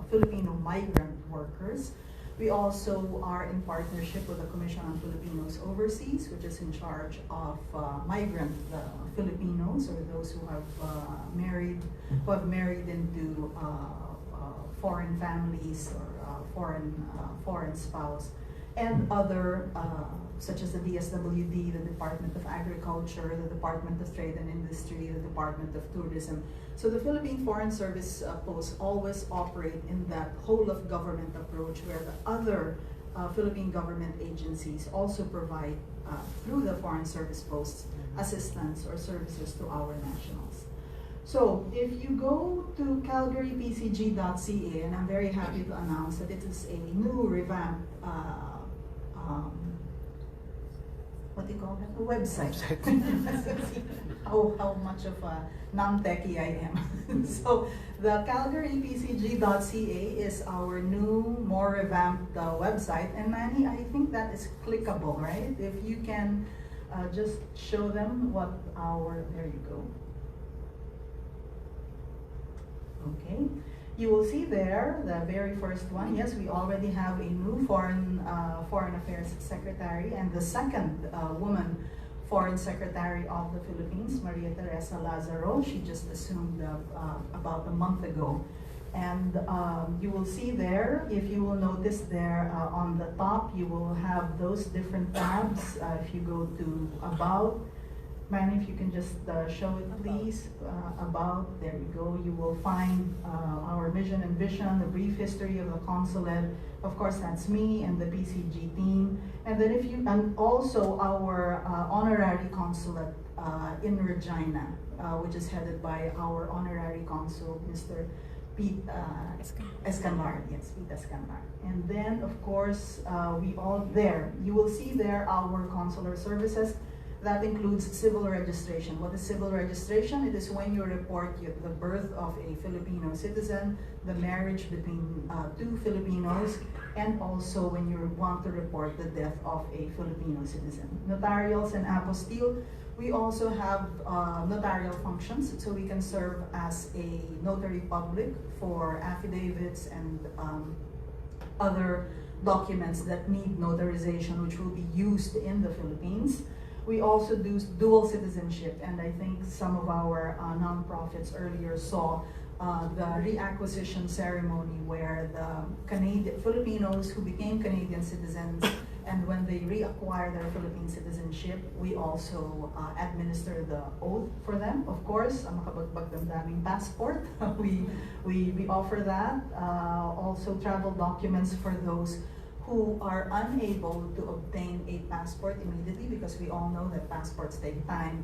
Filipino migrant workers. We also are in partnership with the Commission on Filipinos Overseas, which is in charge of migrant Filipinos, or those who have married into foreign families or foreign spouse, and other such as the DSWD, the Department of Agriculture, the Department of Trade and Industry, the Department of Tourism. So the Philippine Foreign Service posts always operate in that whole of government approach, where the other Philippine government agencies also provide, through the Foreign Service posts, assistance or services to our nationals. So if you go to calgarypcg.ca, and I'm very happy to announce that it is a new revamped what do you call that? A website. how much of a non-techie I am. So the calgarypcg.ca is our new, more revamped website. And Manny, I think that is clickable, right? If you can just show them what there you go. Okay. You will see there, the very first one, yes, we already have a new Foreign Affairs Secretary, and the second woman Foreign Secretary of the Philippines, Maria Teresa Lazaro. She just assumed about a month ago. And you will see there, if you will notice there on the top, you will have those different tabs. If you go to About, Manny, if you can just show it, please. About, there you go. You will find our mission and vision, the brief history of the consulate. Of course, that's me and the PCG team. And then and also our honorary consulate in Regina, which is headed by our honorary consul, Mr. Pete Escanlar. Yes, Pete Escanlar. And then, of course, you will see there our consular services. That includes civil registration. What is civil registration? It is when you report the birth of a Filipino citizen, the marriage between two Filipinos, and also when you want to report the death of a Filipino citizen. Notarials and apostille, we also have notarial functions, so we can serve as a notary public for affidavits and other documents that need notarization, which will be used in the Philippines. We also do dual citizenship, and I think some of our nonprofits earlier saw the reacquisition ceremony where the Filipinos who became Canadian citizens, and when they reacquire their Philippine citizenship, we also administer the oath for them. Of course, ang makabagbag damdaming passport, we offer that. Also travel documents for those who are unable to obtain a passport immediately, because we all know that passports take time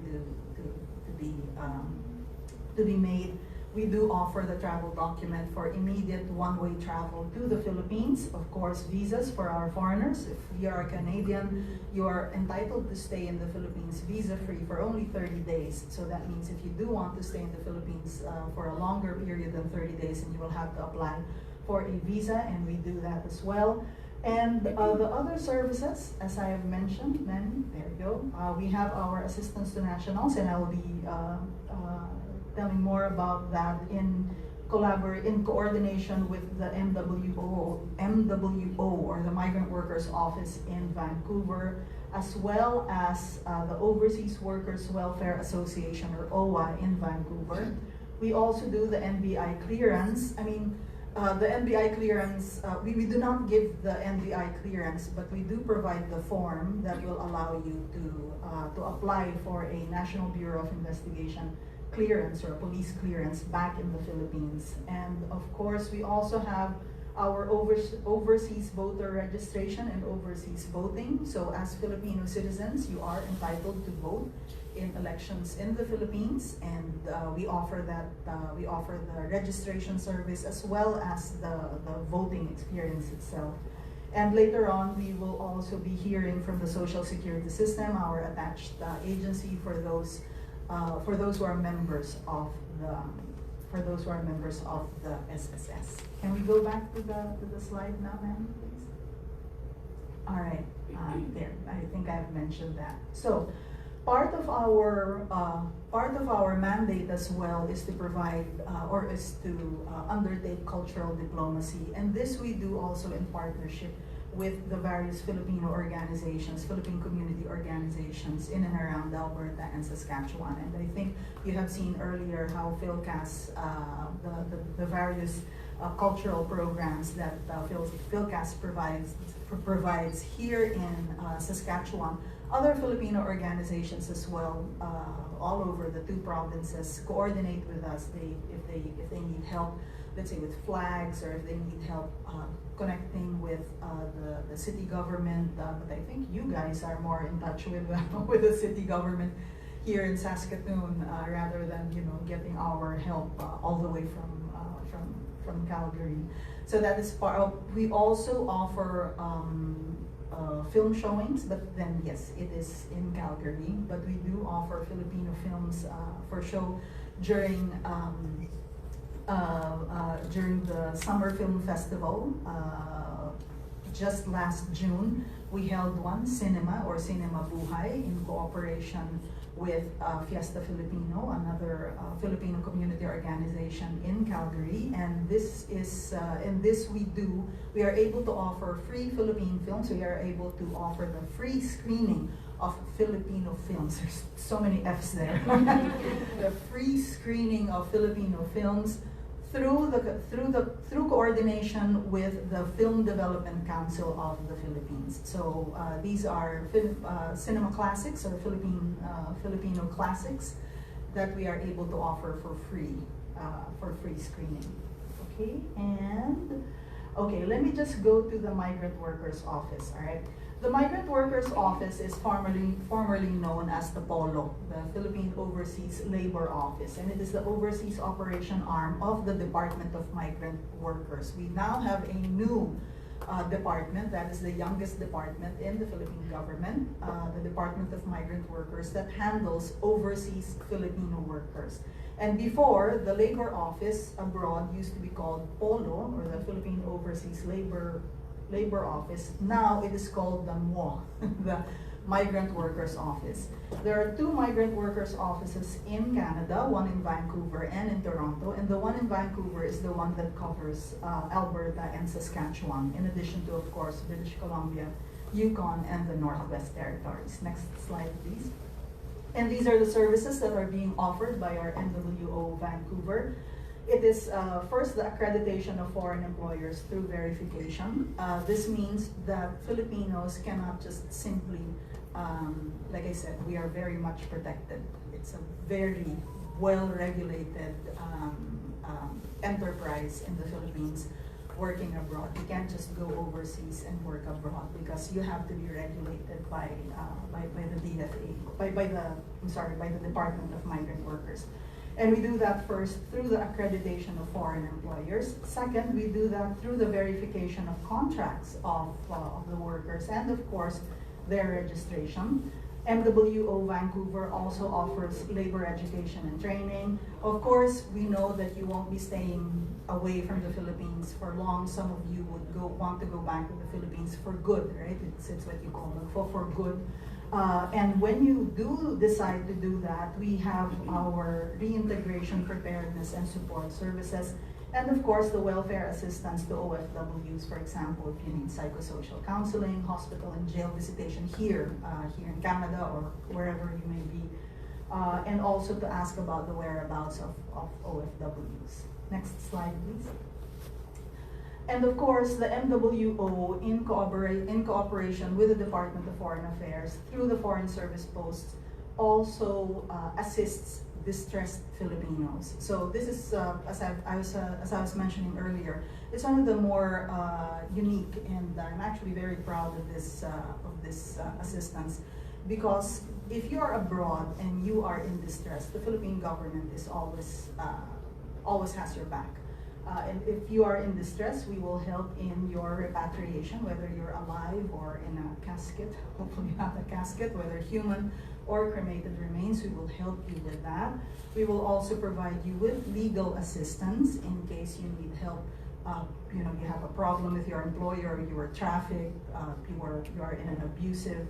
to be made. We do offer the travel document for immediate one-way travel to the Philippines. Of course, visas for our foreigners. If you are a Canadian, you are entitled to stay in the Philippines visa-free for only 30 days. So that means if you do want to stay in the Philippines for a longer period than 30 days, and you will have to apply for a visa, and we do that as well. And the other services, as I have mentioned, there you go. We have our assistance to nationals, and I will be telling more about that in coordination with the MWO, or the Migrant Workers Office in Vancouver, as well as the Overseas Workers Welfare Association, or OWA, in Vancouver. We also do the NBI clearance. I mean, the NBI clearance, we do not give the NBI clearance, but we do provide the form that will allow you to apply for a National Bureau of Investigation clearance, or a police clearance, back in the Philippines. And of course, we also have our overseas voter registration and overseas voting. So as Filipino citizens, you are entitled to vote in elections in the Philippines, and we offer the registration service as well as the voting experience itself. And later on, we will also be hearing from the Social Security System, our attached agency, for those who are members of the SSS. Can we go back to the slide now, ma'am, please? All right, there. I think I've mentioned that. So, part of our mandate as well is to provide undertake cultural diplomacy, and this we do also in partnership with the various Filipino organizations, Philippine community organizations in and around Alberta and Saskatchewan. And I think you have seen earlier how PhilCAS, the various cultural programs that PhilCAS provides here in Saskatchewan. Other Filipino organizations as well, all over the two provinces, coordinate with us. If they need help, let's say with flags, or if they need help connecting with the city government. But I think you guys are more in touch with with the city government here in Saskatoon, rather than getting our help all the way from Calgary. So that is part of. We also offer film showings, but then yes, it is in Calgary. But we do offer Filipino films for show during the Summer Film Festival. Just last June, we held one, Cinema Buhay, in cooperation with Fiesta Filipino, another Filipino community organization in Calgary. And this is, we are able to offer free Philippine films. We are able to offer the free screening of Filipino films. There's so many F's there. The free screening of Filipino films through coordination with the Film Development Council of the Philippines. So these are cinema classics, or Filipino classics, that we are able to offer for free screening. Okay, and let me just go to the Migrant Workers Office. All right. The Migrant Workers Office is formerly known as the POLO, the Philippine Overseas Labor Office, and it is the overseas operation arm of the Department of Migrant Workers. We now have a new department, that is the youngest department in the Philippine government, the Department of Migrant Workers, that handles overseas Filipino workers. And before, the labor office abroad used to be called POLO, or the Philippine Overseas Labor Office. Now it is called the MWO, the Migrant Workers Office. There are two Migrant Workers Offices in Canada, one in Vancouver and in Toronto, and the one in Vancouver is the one that covers Alberta and Saskatchewan, in addition to, of course, British Columbia, Yukon, and the Northwest Territories. Next slide, please. And these are the services that are being offered by our NWO Vancouver. It is first the accreditation of foreign employers through verification. This means that Filipinos cannot just simply, like I said, we are very much protected. It's a very well-regulated enterprise in the Philippines. working abroad. You can't just go overseas and work abroad because you have to be regulated by the DFA, by the Department of Migrant Workers. And we do that first through the accreditation of foreign employers. Second, we do that through the verification of contracts of the workers and, of course, their registration. MWO Vancouver also offers labor education and training. Of course, we know that you won't be staying away from the Philippines for long. Some of you would want to go back to the Philippines for good, right? It's what you call them, for good. And when you do decide to do that, we have our reintegration preparedness and support services. And of course, the welfare assistance to OFWs, for example, if you need psychosocial counseling, hospital and jail visitation here in Canada or wherever you may be. And also to ask about the whereabouts of OFWs. Next slide, please. And of course, the MWO, in cooperation with the Department of Foreign Affairs, through the Foreign Service Posts, also assists distressed Filipinos. So this is, as I was mentioning earlier, it's one of the more unique, and I'm actually very proud of this assistance, because if you are abroad and you are in distress, the Philippine government is always has your back. And if you are in distress, we will help in your repatriation, whether you're alive or in a casket, hopefully not a casket, whether human or cremated remains, we will help you with that. We will also provide you with legal assistance in case you need help. You have a problem with your employer, you were trafficked, you are in an abusive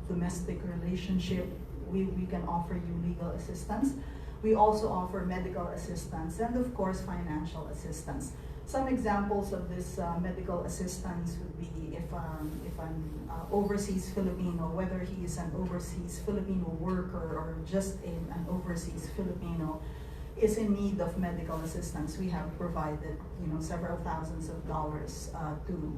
domestic relationship, we can offer you legal assistance. We also offer medical assistance and, of course, financial assistance. Some examples of this medical assistance would be if an overseas Filipino, whether he is an overseas Filipino worker or just an overseas Filipino, is in need of medical assistance. We have provided, several thousands of dollars to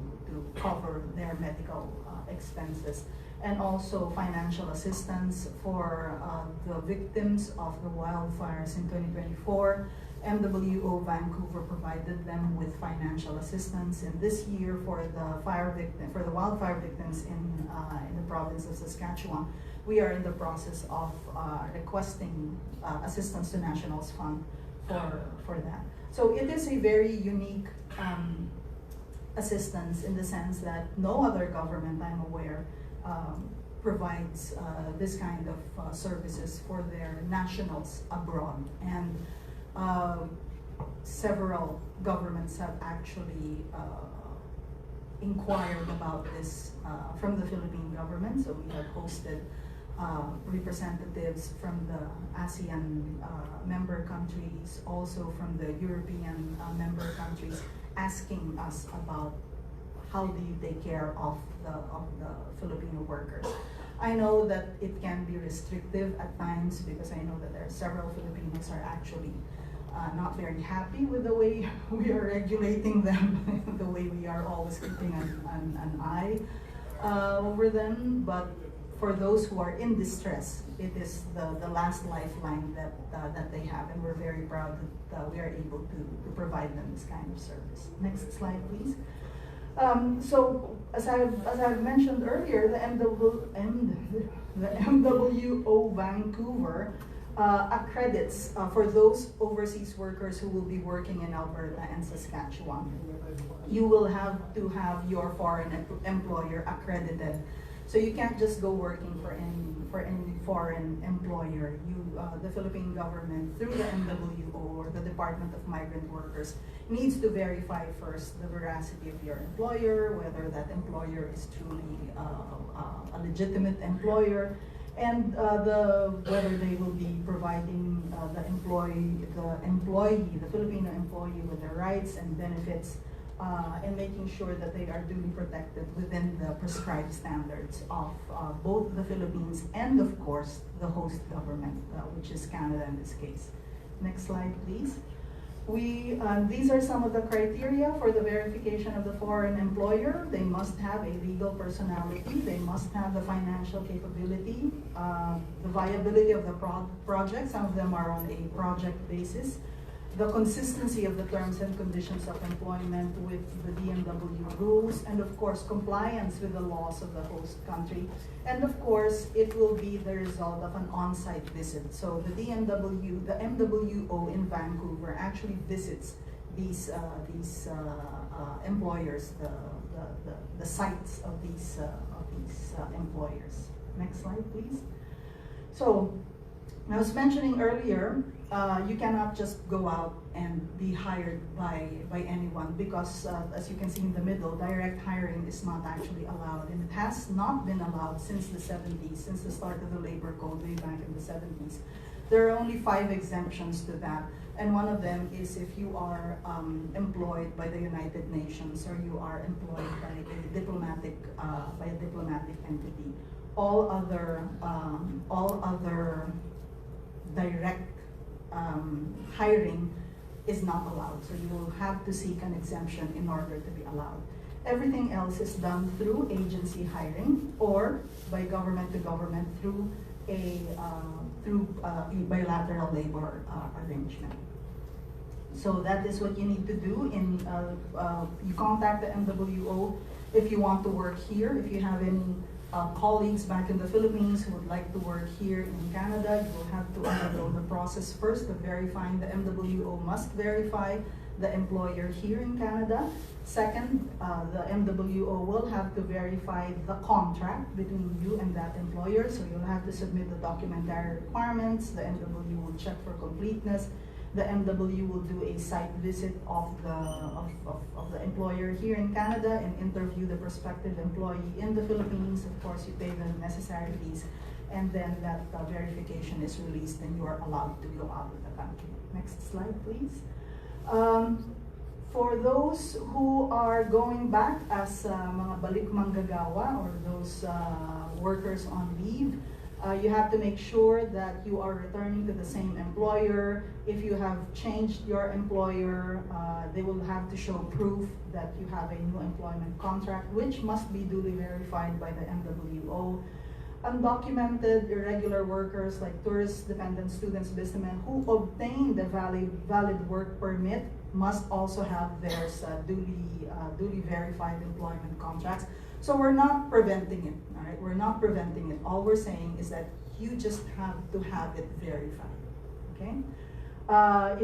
cover their medical expenses. And also financial assistance for the victims of the wildfires in 2024. MWO Vancouver provided them with financial assistance, and this year for the wildfire victims in the province of Saskatchewan, we are in the process of requesting assistance to Nationals Fund for that. So it is a very unique assistance in the sense that no other government, I'm aware, provides this kind of services for their nationals abroad. And several governments have actually inquired about this from the Philippine government. So we have hosted representatives from the ASEAN member countries, also from the European member countries, asking us about how do you take care of the Filipino workers. I know that it can be restrictive at times because I know that there are several Filipinos are actually not very happy with the way we are regulating them, the way we are always keeping an eye over them. But for those who are in distress, it is the last lifeline that they have, and we're very proud that we are able to provide them this kind of service. Next slide, please. So as I've mentioned earlier, the MWO Vancouver accredits for those overseas workers who will be working in Alberta and Saskatchewan. You will have to have your foreign employer accredited. So you can't just go working for any foreign employer. The Philippine government, through the MWO or the Department of Migrant Workers, needs to verify first the veracity of your employer, whether that employer is truly a legitimate employer, and whether they will be providing the Filipino employee with the rights and benefits, and making sure that they are duly protected within the prescribed standards of both the Philippines and, of course, the host government, which is Canada in this case. Next slide, please. These are some of the criteria for the verification of the foreign employer. They must have a legal personality. They must have the financial capability, the viability of the project. Some of them are on a project basis. the consistency of the terms and conditions of employment with the DMW rules, and of course compliance with the laws of the host country. And of course, it will be the result of an on-site visit. So the MWO in Vancouver actually visits these employers, the sites of these employers. Next slide, please. So I was mentioning earlier, you cannot just go out and be hired by anyone, because as you can see in the middle, direct hiring is not actually allowed, and it has not been allowed since the 70s, since the start of the labor code way back in the 70s. There are only 5 exemptions to that, and one of them is if you are employed by the United Nations, or you are employed by a diplomatic entity. All other direct hiring is not allowed. So you will have to seek an exemption in order to be allowed. Everything else is done through agency hiring or by government to government through a bilateral labor arrangement. So that is what you need to do. You contact the MWO if you want to work here. If you have any colleagues back in the Philippines who would like to work here in Canada, you will have to undergo the process first of verifying. The MWO must verify the employer here in Canada. Second, the MWO will have to verify the contract between you and that employer, so you'll have to submit the documentary requirements. The MWO will check for completeness. The MW will do a site visit of the employer here in Canada and interview the prospective employee in the Philippines. Of course, you pay the necessary fees, and then that verification is released and you are allowed to go out of the country. Next slide, please. For those who are going back as mga balik manggagawa, or those workers on leave, you have to make sure that you are returning to the same employer. If you have changed your employer, they will have to show proof that you have a new employment contract, which must be duly verified by the MWO. Undocumented, irregular workers like tourists, dependent students, businessmen who obtain the valid work permit must also have their duly verified employment contracts. So we're not preventing it, all right? We're not preventing it. All we're saying is that you just have to have it verified, okay?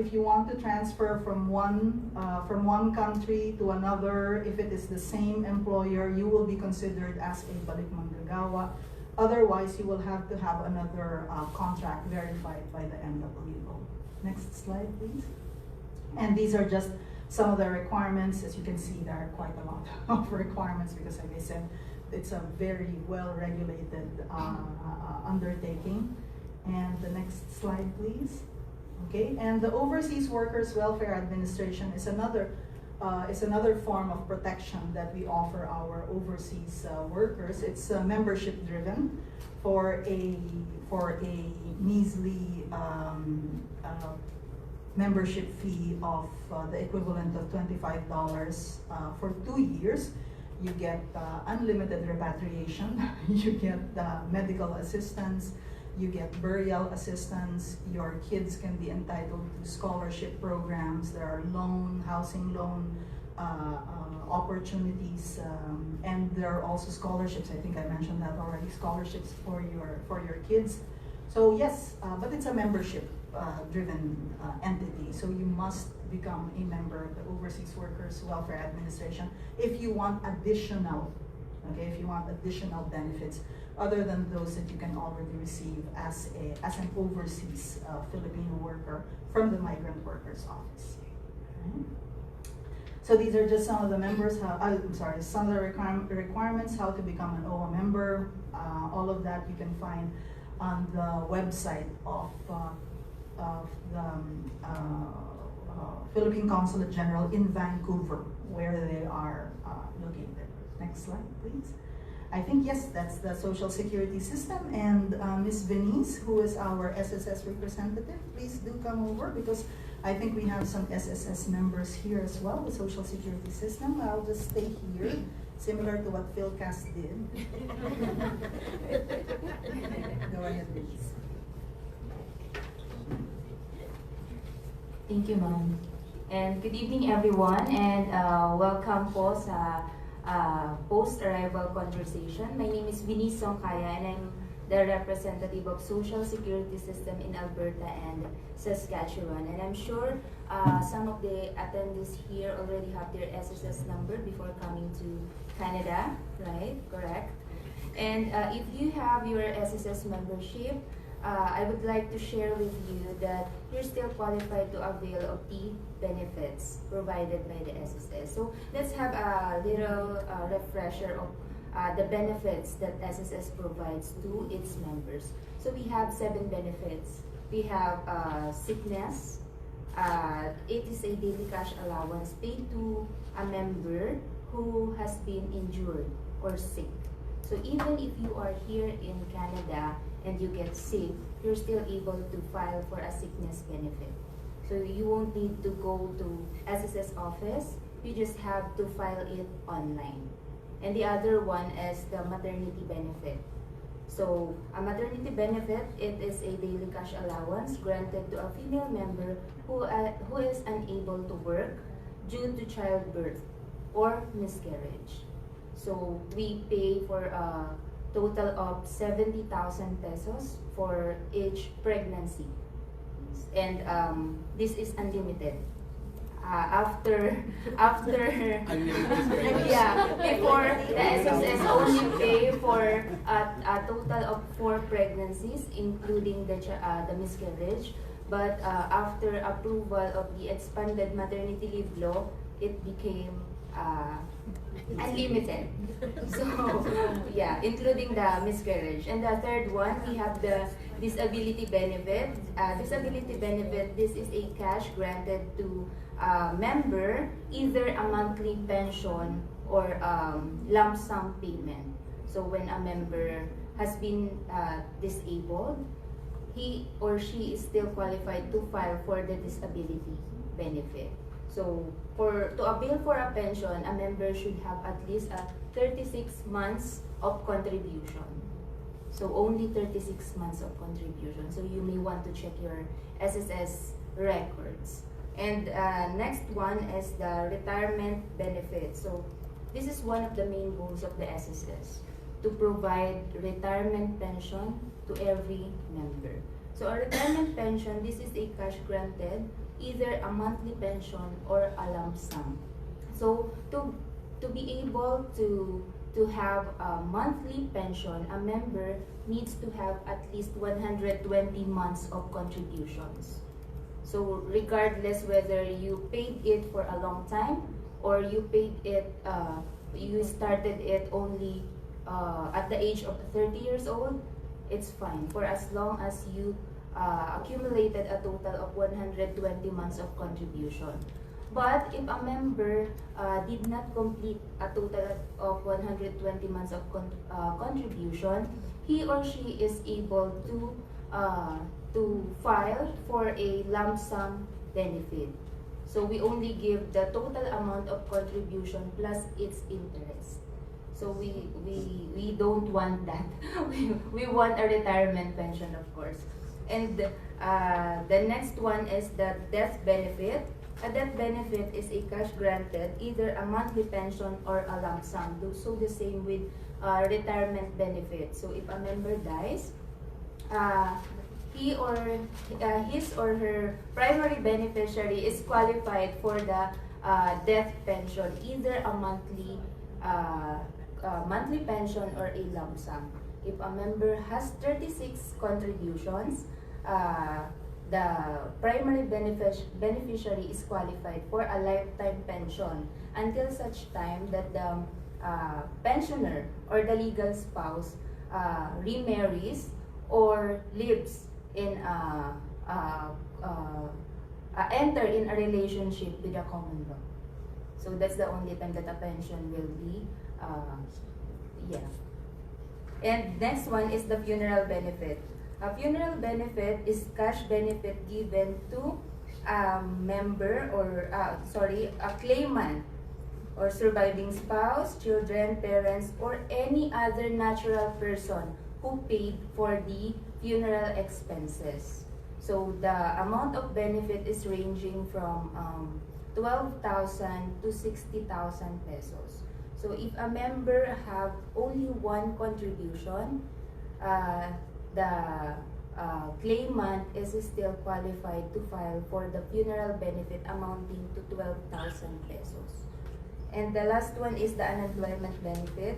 If you want to transfer from one country to another, if it is the same employer, you will be considered as a balik manggagawa. Otherwise, you will have to have another contract verified by the MWO. Next slide, please. And these are just some of the requirements. As you can see, there are quite a lot of requirements because, like I said, it's a very well-regulated undertaking. And the next slide, please. Okay, and the Overseas Workers Welfare Administration is another form of protection that we offer our overseas workers. It's membership driven for a measly membership fee of the equivalent of $25 for 2 years. You get unlimited repatriation, you get medical assistance, you get burial assistance, your kids can be entitled to scholarship programs, there are housing loan opportunities, and there are also scholarships. I think I mentioned that already, scholarships for your kids. So yes, but it's a membership driven entity, so you must become a member of the Overseas Workers Welfare Administration if you want additional, if you want additional benefits other than those that you can already receive as an overseas Filipino worker from the Migrant Workers Office. Okay. So these are just some of the some of the requirements, how to become an OWA member. All of that you can find on the website of the Philippine Consulate General in Vancouver, where they are located. Next slide, please. I think, yes, that's the Social Security system, and Ms. Venice, who is our SSS representative, please do come over, because I think we have some SSS members here as well, the Social Security system. I'll just stay here, similar to what Philcast did. Go ahead, please. Thank you, ma'am. And good evening, everyone, and welcome po sa post-arrival conversation. My name is Vinice Songkaya, and I'm the representative of Social Security System in Alberta and Saskatchewan. And I'm sure some of the attendees here already have their SSS number before coming to Canada, right? Correct? And if you have your SSS membership, I would like to share with you that you're still qualified to avail of the benefits provided by the SSS. So let's have a little refresher of the benefits that SSS provides to its members. So we have 7 benefits. We have sickness. It is a daily cash allowance paid to a member who has been injured or sick. So even if you are here in Canada and you get sick, you're still able to file for a sickness benefit. So you won't need to go to SSS office, you just have to file it online. And the other one is the maternity benefit. So a maternity benefit, it is a daily cash allowance granted to a female member who is unable to work due to childbirth or miscarriage. So we pay for a total of 70,000 pesos for each pregnancy. And this is unlimited. After before the SSS only pay for a total of 4 pregnancies, including the miscarriage. But after approval of the expanded maternity leave law, it became unlimited. So yeah, including the miscarriage. And the third one, we have the disability benefit. Disability benefit, this is a cash granted to a member, either a monthly pension or lump sum payment. So when a member has been disabled, he or she is still qualified to file for the disability benefit. So to avail for a pension, a member should have at least 36 months of contribution. So only 36 months of contribution. So you may want to check your SSS records. And next one is the retirement benefit. So this is one of the main goals of the SSS, to provide retirement pension to every member. So a retirement pension, this is a cash granted, either a monthly pension or a lump sum. So to be able to have a monthly pension, a member needs to have at least 120 months of contributions. So regardless whether you paid it for a long time or you paid it, you started it only at the age of 30 years old, it's fine, for as long as you accumulated a total of 120 months of contribution. But if a member did not complete a total of 120 months of contribution, he or she is able to file for a lump sum benefit. So we only give the total amount of contribution plus its interest. So we don't want that. we want a retirement pension, of course. And the next one is the death benefit. A death benefit is a cash granted, either a monthly pension or a lump sum. So the same with retirement benefit. So if a member dies, he or his or her primary beneficiary is qualified for the death pension, either a monthly pension or a lump sum. If a member has 36 contributions, the primary beneficiary is qualified for a lifetime pension until such time that the pensioner or the legal spouse remarries or lives in enter in a relationship with a common law. So that's the only time that a pension will be And next one is the funeral benefit. A funeral benefit is cash benefit given to a member or a claimant or surviving spouse, children, parents, or any other natural person who paid for the funeral expenses. So the amount of benefit is ranging from 12,000 to 60,000 pesos. So if a member have only one contribution, the claimant is still qualified to file for the funeral benefit amounting to 12,000 pesos. And the last one is the unemployment benefit.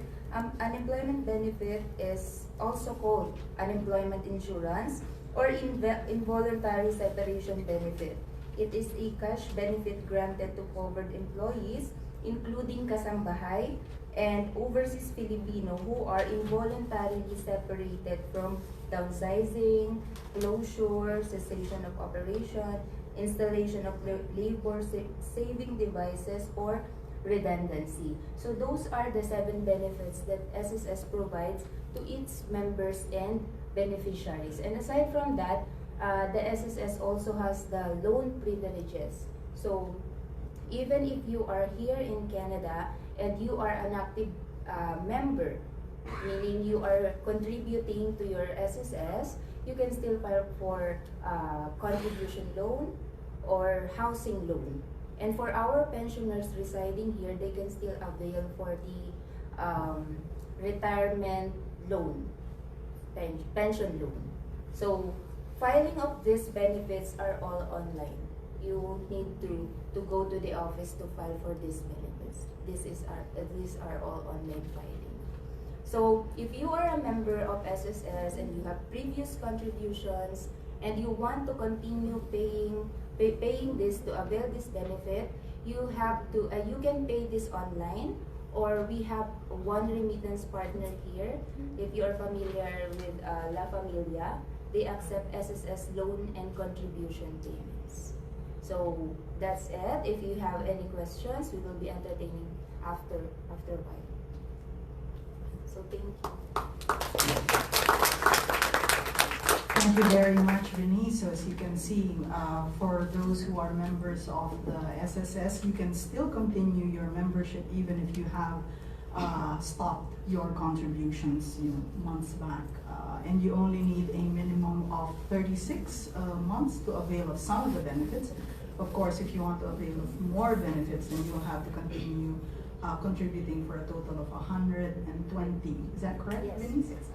Unemployment benefit is also called unemployment insurance or involuntary separation benefit. It is a cash benefit granted to covered employees, including kasambahay and overseas Filipino who are involuntarily separated from downsizing, closure, cessation of operation, installation of labor saving devices, or redundancy. So those are the 7 benefits that SSS provides to its members and beneficiaries. And aside from that, the SSS also has the loan privileges. So even if you are here in Canada and you are an active member, meaning you are contributing to your SSS, you can still file for contribution loan or housing loan. And for our pensioners residing here, they can still avail for the retirement loan, pension loan. So filing of these benefits are all online. You need to go to the office to file for these benefits. These are all online filing. So if you are a member of SSS and you have previous contributions and you want to continue paying this to avail this benefit, you can pay this online, or we have one remittance partner here. If you are familiar with La Familia, they accept SSS loan and contribution payments. So that's it. If you have any questions, we will be entertaining after a while. So thank you. Thank you very much, Renee. So as you can see, for those who are members of the SSS, you can still continue your membership even if you have stopped your contributions months back. And you only need a minimum of 36 months to avail of some of the benefits. Of course, if you want to avail of more benefits, then you'll have to continue contributing for a total of 120. Is that correct? Yes.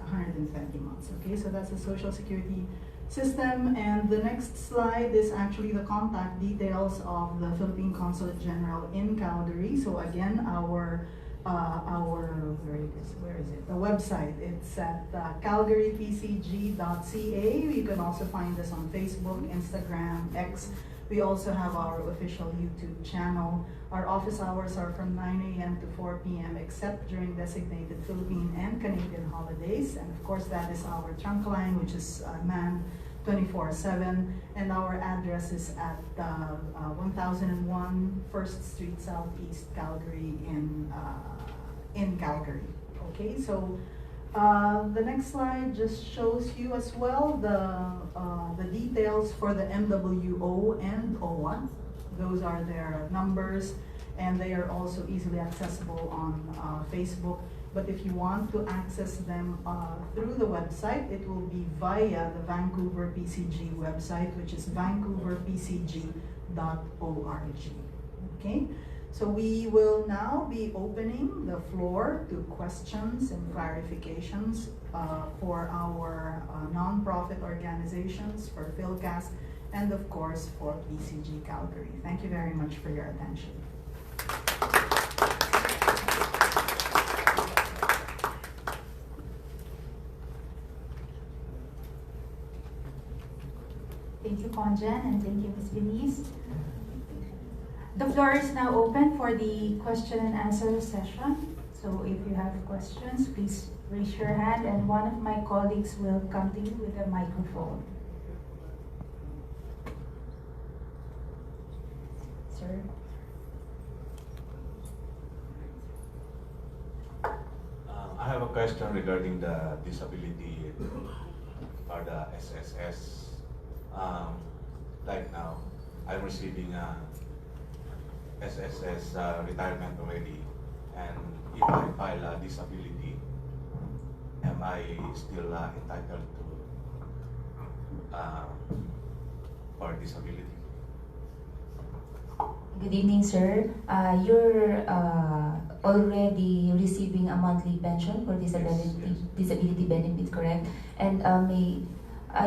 120 months. Okay, so that's the Social Security system. And the next slide is actually the contact details of the Philippine Consulate General in Calgary. So again, our where is it? The website. It's at calgarypcg.ca. You can also find us on Facebook, Instagram, X. We also have our official YouTube channel. Our office hours are from 9 a.m. to 4 p.m. except during designated Philippine and Canadian holidays. And of course, that is our trunk line, which is manned 24/7. And our address is at 1001 1st Street Southeast, Calgary in Calgary. Okay, so the next slide just shows you as well the details for the MWO and OWA. Those are their numbers, and they are also easily accessible on Facebook. But if you want to access them through the website, it will be via the Vancouver PCG website, which is vancouverpcg.org. Okay? So we will now be opening the floor to questions and clarifications for our nonprofit organizations, for PhilCast, and of course for PCG Calgary. Thank you very much for your attention. Thank you, Conjan, and thank you, Ms. Denise. The floor is now open for the question and answer session. So if you have questions, please raise your hand and one of my colleagues will come to you with a microphone. Sir? I have a question regarding the disability or the SSS. Right now, I'm receiving a SSS retirement already, and if I file a disability, am I still entitled to for disability. Good evening, sir. You're already receiving a monthly pension for disability benefit, correct? And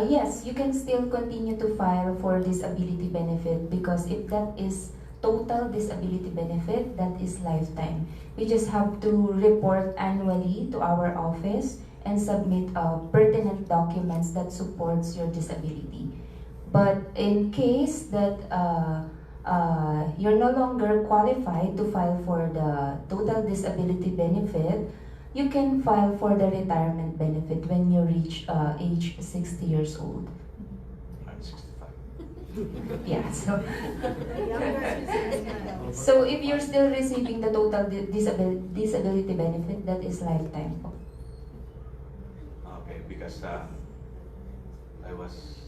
yes, you can still continue to file for disability benefit because if that is total disability benefit, that is lifetime. We just have to report annually to our office and submit pertinent documents that supports your disability. But in case that you're no longer qualified to file for the total disability benefit, you can file for the retirement benefit when you reach age 60 years old. I'm 65. Yeah, so if you're still receiving the total disability benefit, that is lifetime. Okay, because I was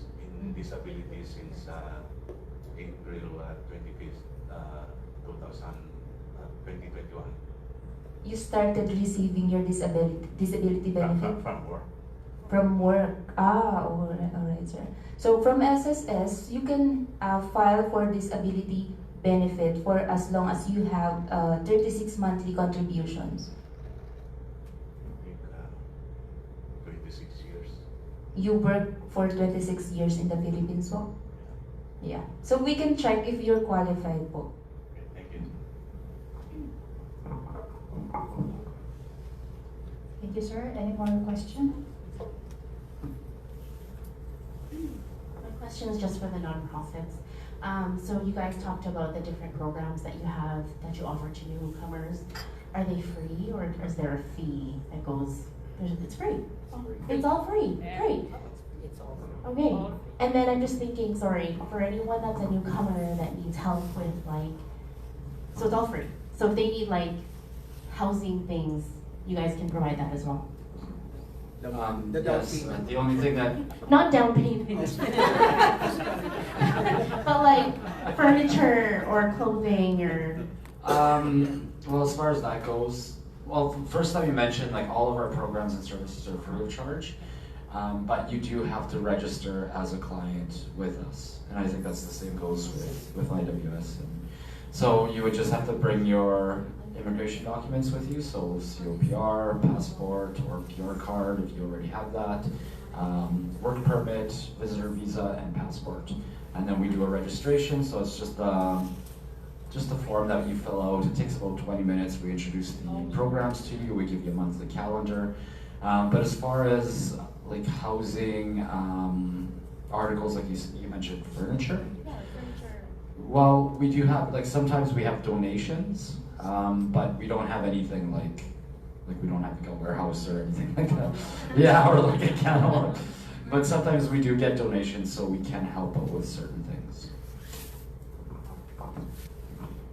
in disability since April 25th, 2021. You started receiving your disability benefit From work. from work. All right, sir. So from SSS, you can file for disability benefit for as long as you have 36 monthly contributions. I think 26 years. You work for 26 years in the Philippines, po? Yeah. So we can check if you're qualified, po. Okay, thank you. Thank you, sir. Any more question? My question is just for the nonprofits. So you guys talked about the different programs that you have, that you offer to newcomers. Are they free or is there a fee that goes, it's free? It's all free, great. Okay, and then I'm just thinking, sorry, for anyone that's a newcomer that needs help with like, so it's all free. So if they need like housing things, you guys can provide that as well. Yes, the only thing that Not down payment. But like furniture or clothing or. well, as far as that goes, well, first time you mentioned like all of our programs and services are free of charge, but you do have to register as a client with us, and I think that's the same goes with IWS. And so you would just have to bring your immigration documents with you, so COPR, passport, or PR card if you already have that, work permit, visitor visa, and passport. And then we do a registration, so it's just a form that you fill out. It takes about 20 minutes. We introduce the programs to you. We give you a monthly calendar. But as far as like housing, articles like you mentioned, furniture. Yeah, furniture. Well, we do have like sometimes we have donations. But we don't have anything like we don't have like a warehouse or anything like that. Yeah, or like a kennel. But sometimes we do get donations, so we can help out with certain things.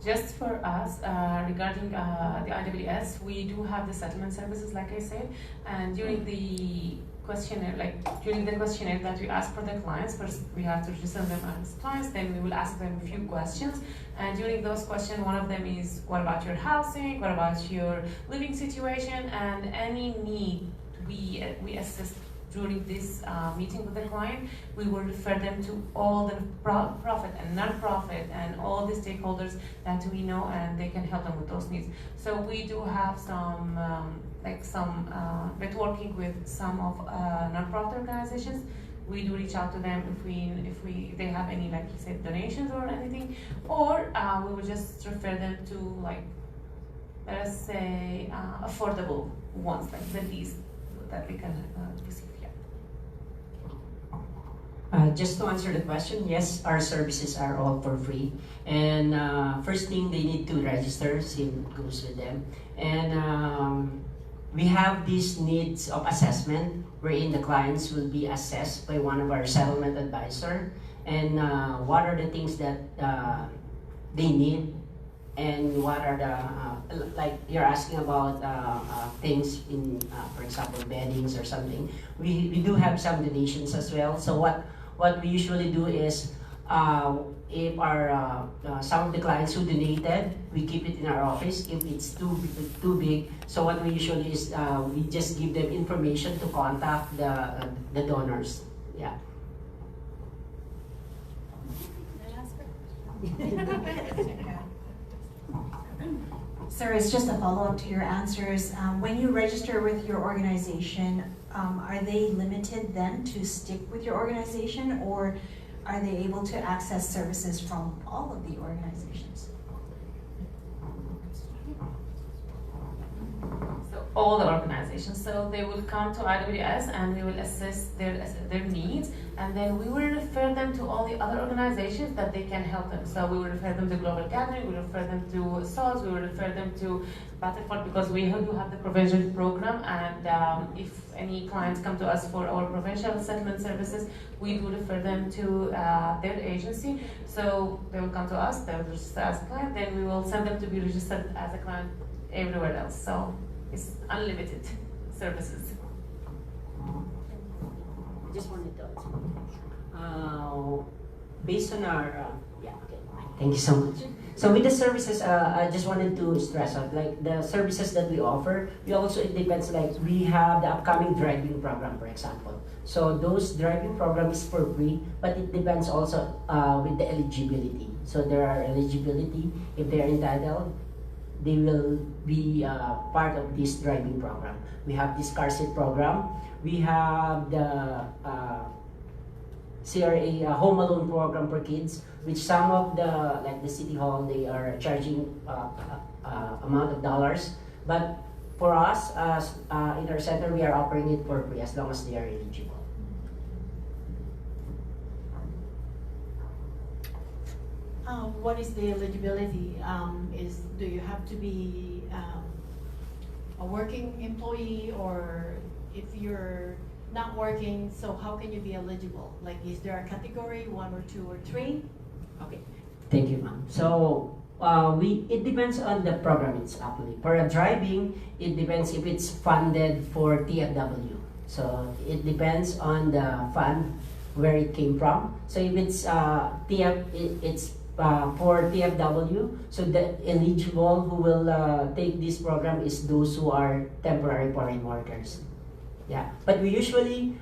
Just for us, regarding the IWS, we do have the settlement services, like I said, and during the questionnaire, that we ask for the clients, first we have to register them as clients, then we will ask them a few questions, and during those questions, one of them is, what about your housing, what about your living situation, and any need we assist during this meeting with the client, we will refer them to all the profit and non-profit and all the stakeholders that we know, and they can help them with those needs. So we do have some networking with some of non-profit organizations. We do reach out to them if they have any, like you said, donations or anything, or we will just refer them to, like, let us say, affordable ones, like the least that they can receive. Just to answer the question, yes, our services are all for free. And first thing, they need to register, same goes with them. And we have these needs of assessment wherein the clients will be assessed by one of our settlement advisor. And what are the things that they need, and what are the, like you're asking about things in, for example, beddings or something. We do have some donations as well. So what we usually do is, if our some of the clients who donated, we keep it in our office if it's too big. So what we usually is, we just give them information to contact the donors. Yeah. Sir, it's just a follow-up to your answers. When you register with your organization, are they limited then to stick with your organization, or are they able to access services from all of the organizations? So all the organizations, so they will come to IWS and we will assess their needs, and then we will refer them to all the other organizations that they can help them. So we will refer them to Global Gathering, we will refer them to SOS, we will refer them to Battlefront, because we do have the provincial program, and if any clients come to us for our provincial settlement services, we do refer them to their agency. So they will come to us, they will register as a client, then we will send them to be registered as a client everywhere else. So it's unlimited services. Just wanted to based on our thank you so much. So with the services, I just wanted to stress out, like the services that we offer, we also, it depends, like we have the upcoming driving program, for example. So those driving programs is for free, but it depends also with the eligibility. So there are eligibility, if they are entitled, they will be part of this driving program. We have this car seat program. We have the CRA home alone program for kids, which some of the, like the city hall, they are charging amount of dollars. But for us, in our center, we are offering it for free as long as they are eligible. What is the eligibility? Do you have to be a working employee, or if you're not working, so how can you be eligible? Like, is there a category, 1 or 2 or 3? Okay, thank you, ma'am. So it depends on the program itself. For a driving, it depends if it's funded for TFW. So it depends on the fund where it came from. So if it's it's for TFW, so the eligible who will take this program is those who are temporary foreign workers. Yeah, but we usually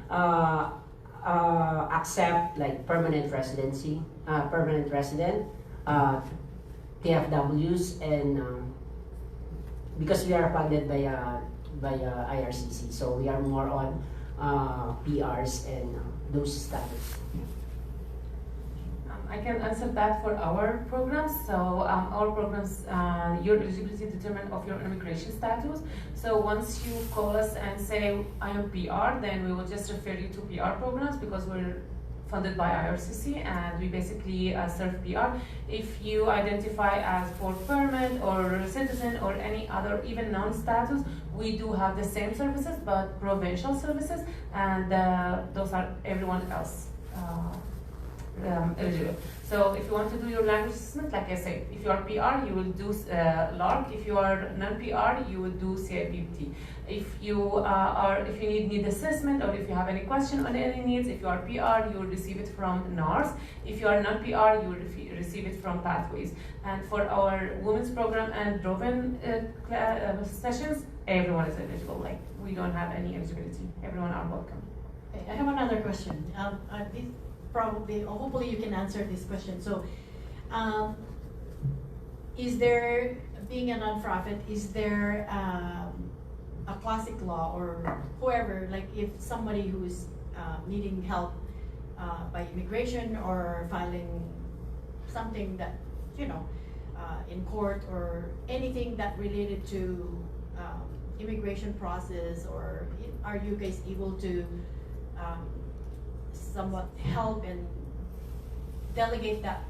accept like permanent residency, permanent resident, TFWs, and because we are funded by IRCC, so we are more on PRs and those status. I can answer that for our programs. So our programs, your eligibility determined of your immigration status. So once you call us and say, I am PR, then we will just refer you to PR programs, because we're funded by IRCC and we basically serve PR. If you identify as for permit or citizen or any other even non-status, we do have the same services but provincial services, and those are everyone else. Eligible. So if you want to do your language assessment, like I said, if you are PR, you will do LARC. If you are non-PR, you will do CIPT. If you need assessment, or if you have any question on any needs, if you are PR, you will receive it from NARS. If you are non-PR, you will receive it from Pathways. And for our women's program and Droven sessions, everyone is eligible. Like, we don't have any eligibility. Everyone are welcome. Okay, I have another question. Probably, or hopefully you can answer this question. So, is there, being a nonprofit, is there a classic law, or whoever, like if somebody who is needing help by immigration or filing something that, you know, in court or anything that related to immigration process, or are you guys able to somewhat help and delegate that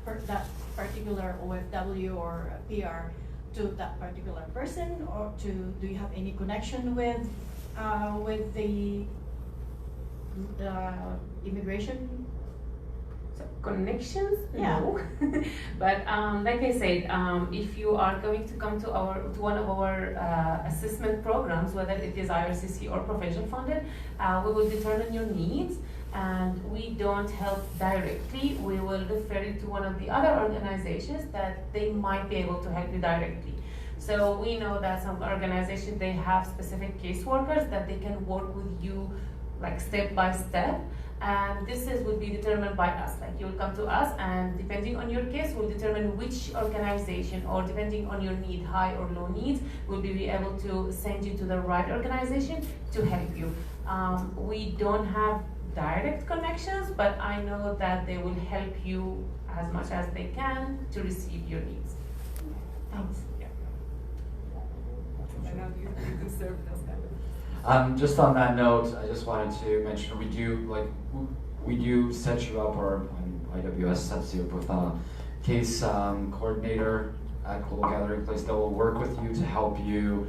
particular OFW or PR to that particular person, or do you have any connection with the immigration? So connections? Yeah. No. But like I said, if you are going to come to one of our assessment programs, whether it is IRCC or provincial funded, we will determine your needs. And we don't help directly. We will refer you to one of the other organizations that they might be able to help you directly. So we know that some organizations, they have specific caseworkers that they can work with you like step by step. And will be determined by us. Like you will come to us, and depending on your case, we'll determine which organization, or depending on your need, high or low needs, we'll be able to send you to the right organization to help you. We don't have direct connections, but I know that they will help you as much as they can to receive your needs. Thanks. I know you deserve those kind of. Just on that note, I just wanted to mention we do set you up, or IWS sets you up with a case coordinator at Global Gathering Place that will work with you to help you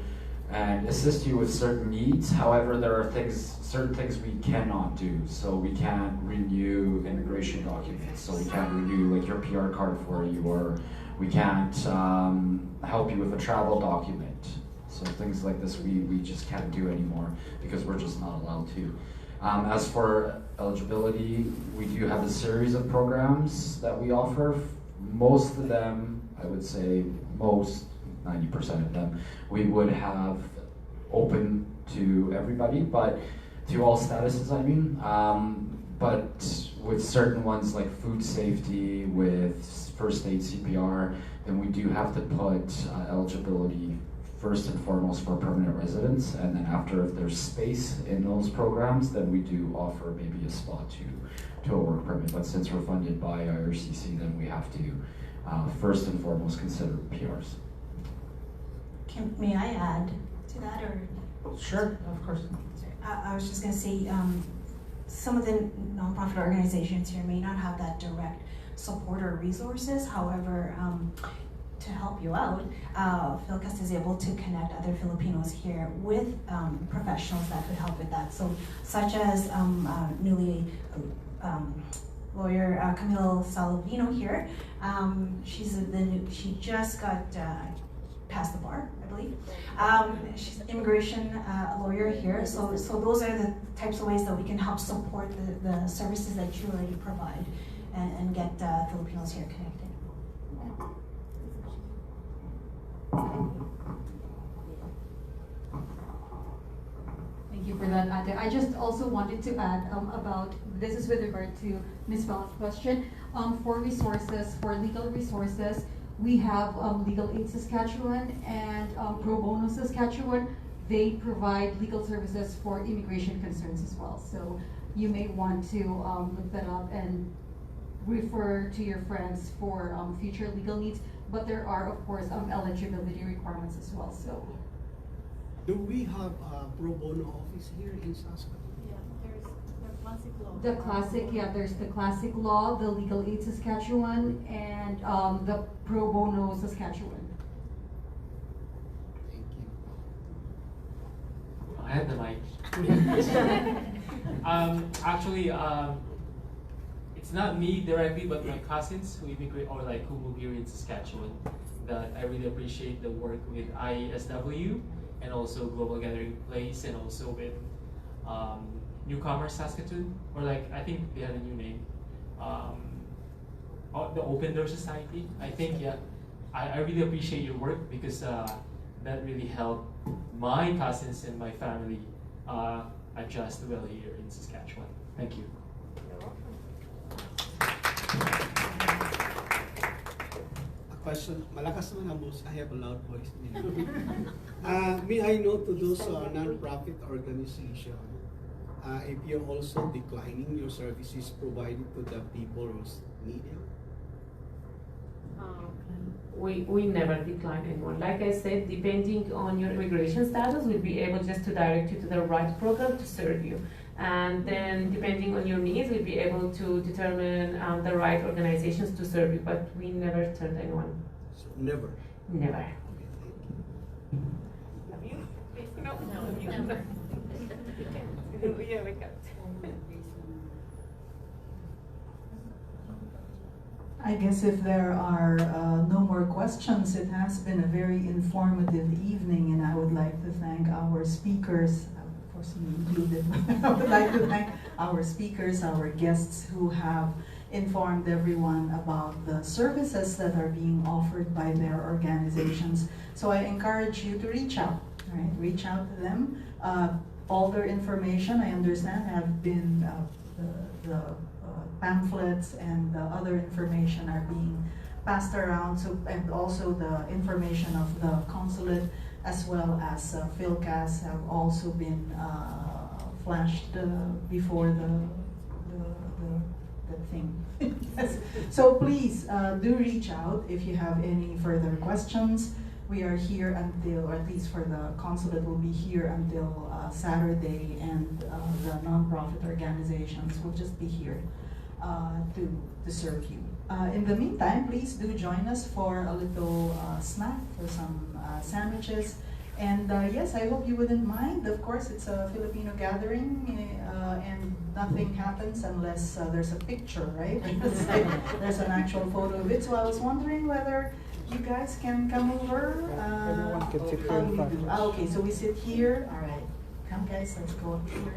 and assist you with certain needs. However, there are certain things we cannot do. So we can't renew immigration documents. So we can't renew like your PR card for you, or we can't help you with a travel document. So things like this we just can't do anymore because we're just not allowed to. As for eligibility, we do have a series of programs that we offer. Most of them, I would say 90% of them, we would have open to everybody, but to all statuses, I mean. But with certain ones like food safety, with first aid, CPR, then we do have to put eligibility first and foremost for permanent residents, and then after, if there's space in those programs, then we do offer maybe a spot to a work permit. But since we're funded by IRCC, then we have to first and foremost consider PRs. May I add to that, or? Sure, of course. I was just going to say, some of the nonprofit organizations here may not have that direct support or resources. However, to help you out, PhilCast is able to connect other Filipinos here with professionals that could help with that. So, such as newly lawyer Camille Salavino here. She just got passed the bar, I believe. She's an immigration lawyer here. So those are the types of ways that we can help support the services that you already provide and get Filipinos here connected. Thank you for that, Ate. I just also wanted to add about, this is with regard to Ms. Bell's question, for resources, for legal resources, we have Legal Aid Saskatchewan and Pro Bono Saskatchewan. They provide legal services for immigration concerns as well. So you may want to look that up and refer to your friends for future legal needs. But there are, of course, eligibility requirements as well. So, do we have a pro bono office here in Saskatoon? Yeah, there's the classic law. the classic, yeah, there's the classic law, the Legal Aid Saskatchewan, and the Pro Bono Saskatchewan. Thank you. I have the mic. Actually, it's not me directly, but my cousins who immigrate or like who move here in Saskatchewan. That I really appreciate the work with ISW and also Global Gathering Place, and also with Newcomer Saskatoon, or like I think they had a new name, the Open Door Society. I think, yeah, I really appreciate your work because that really helped my cousins and my family adjust well here in Saskatchewan. Thank you. Question, malakas naman ang boss. I have a loud voice. May I know to those non-profit organization, if you're also declining your services provided to the people who's need help? We never decline anyone. Like I said, depending on your immigration status, we'll be able just to direct you to the right program to serve you. And then depending on your needs, we'll be able to determine the right organizations to serve you, but we never turned anyone. So never? Never. Okay, thank you. Have you? No, never. Yeah, we got. I guess if there are no more questions, it has been a very informative evening, and I would like to thank our speakers, of course me included. I would like to thank our speakers, our guests who have informed everyone about the services that are being offered by their organizations. So I encourage you to reach out, right? Reach out to them. All their information, I understand, have been the pamphlets and the other information are being passed around. So, and also the information of the consulate as well as PhilCast have also been flashed before the thing. Yes. So please do reach out if you have any further questions. We are here until, or at least for the consulate, will be here until Saturday, and the nonprofit organizations will just be here to serve you. In the meantime, please do join us for a little snack, for some sandwiches. And yes, I hope you wouldn't mind. Of course, it's a Filipino gathering, and nothing happens unless there's a picture, right? There's an actual photo of it. So I was wondering whether you guys can come over. Everyone can sit here how in do we front. do? Okay, so we sit here. All right, come guys, let's go up here.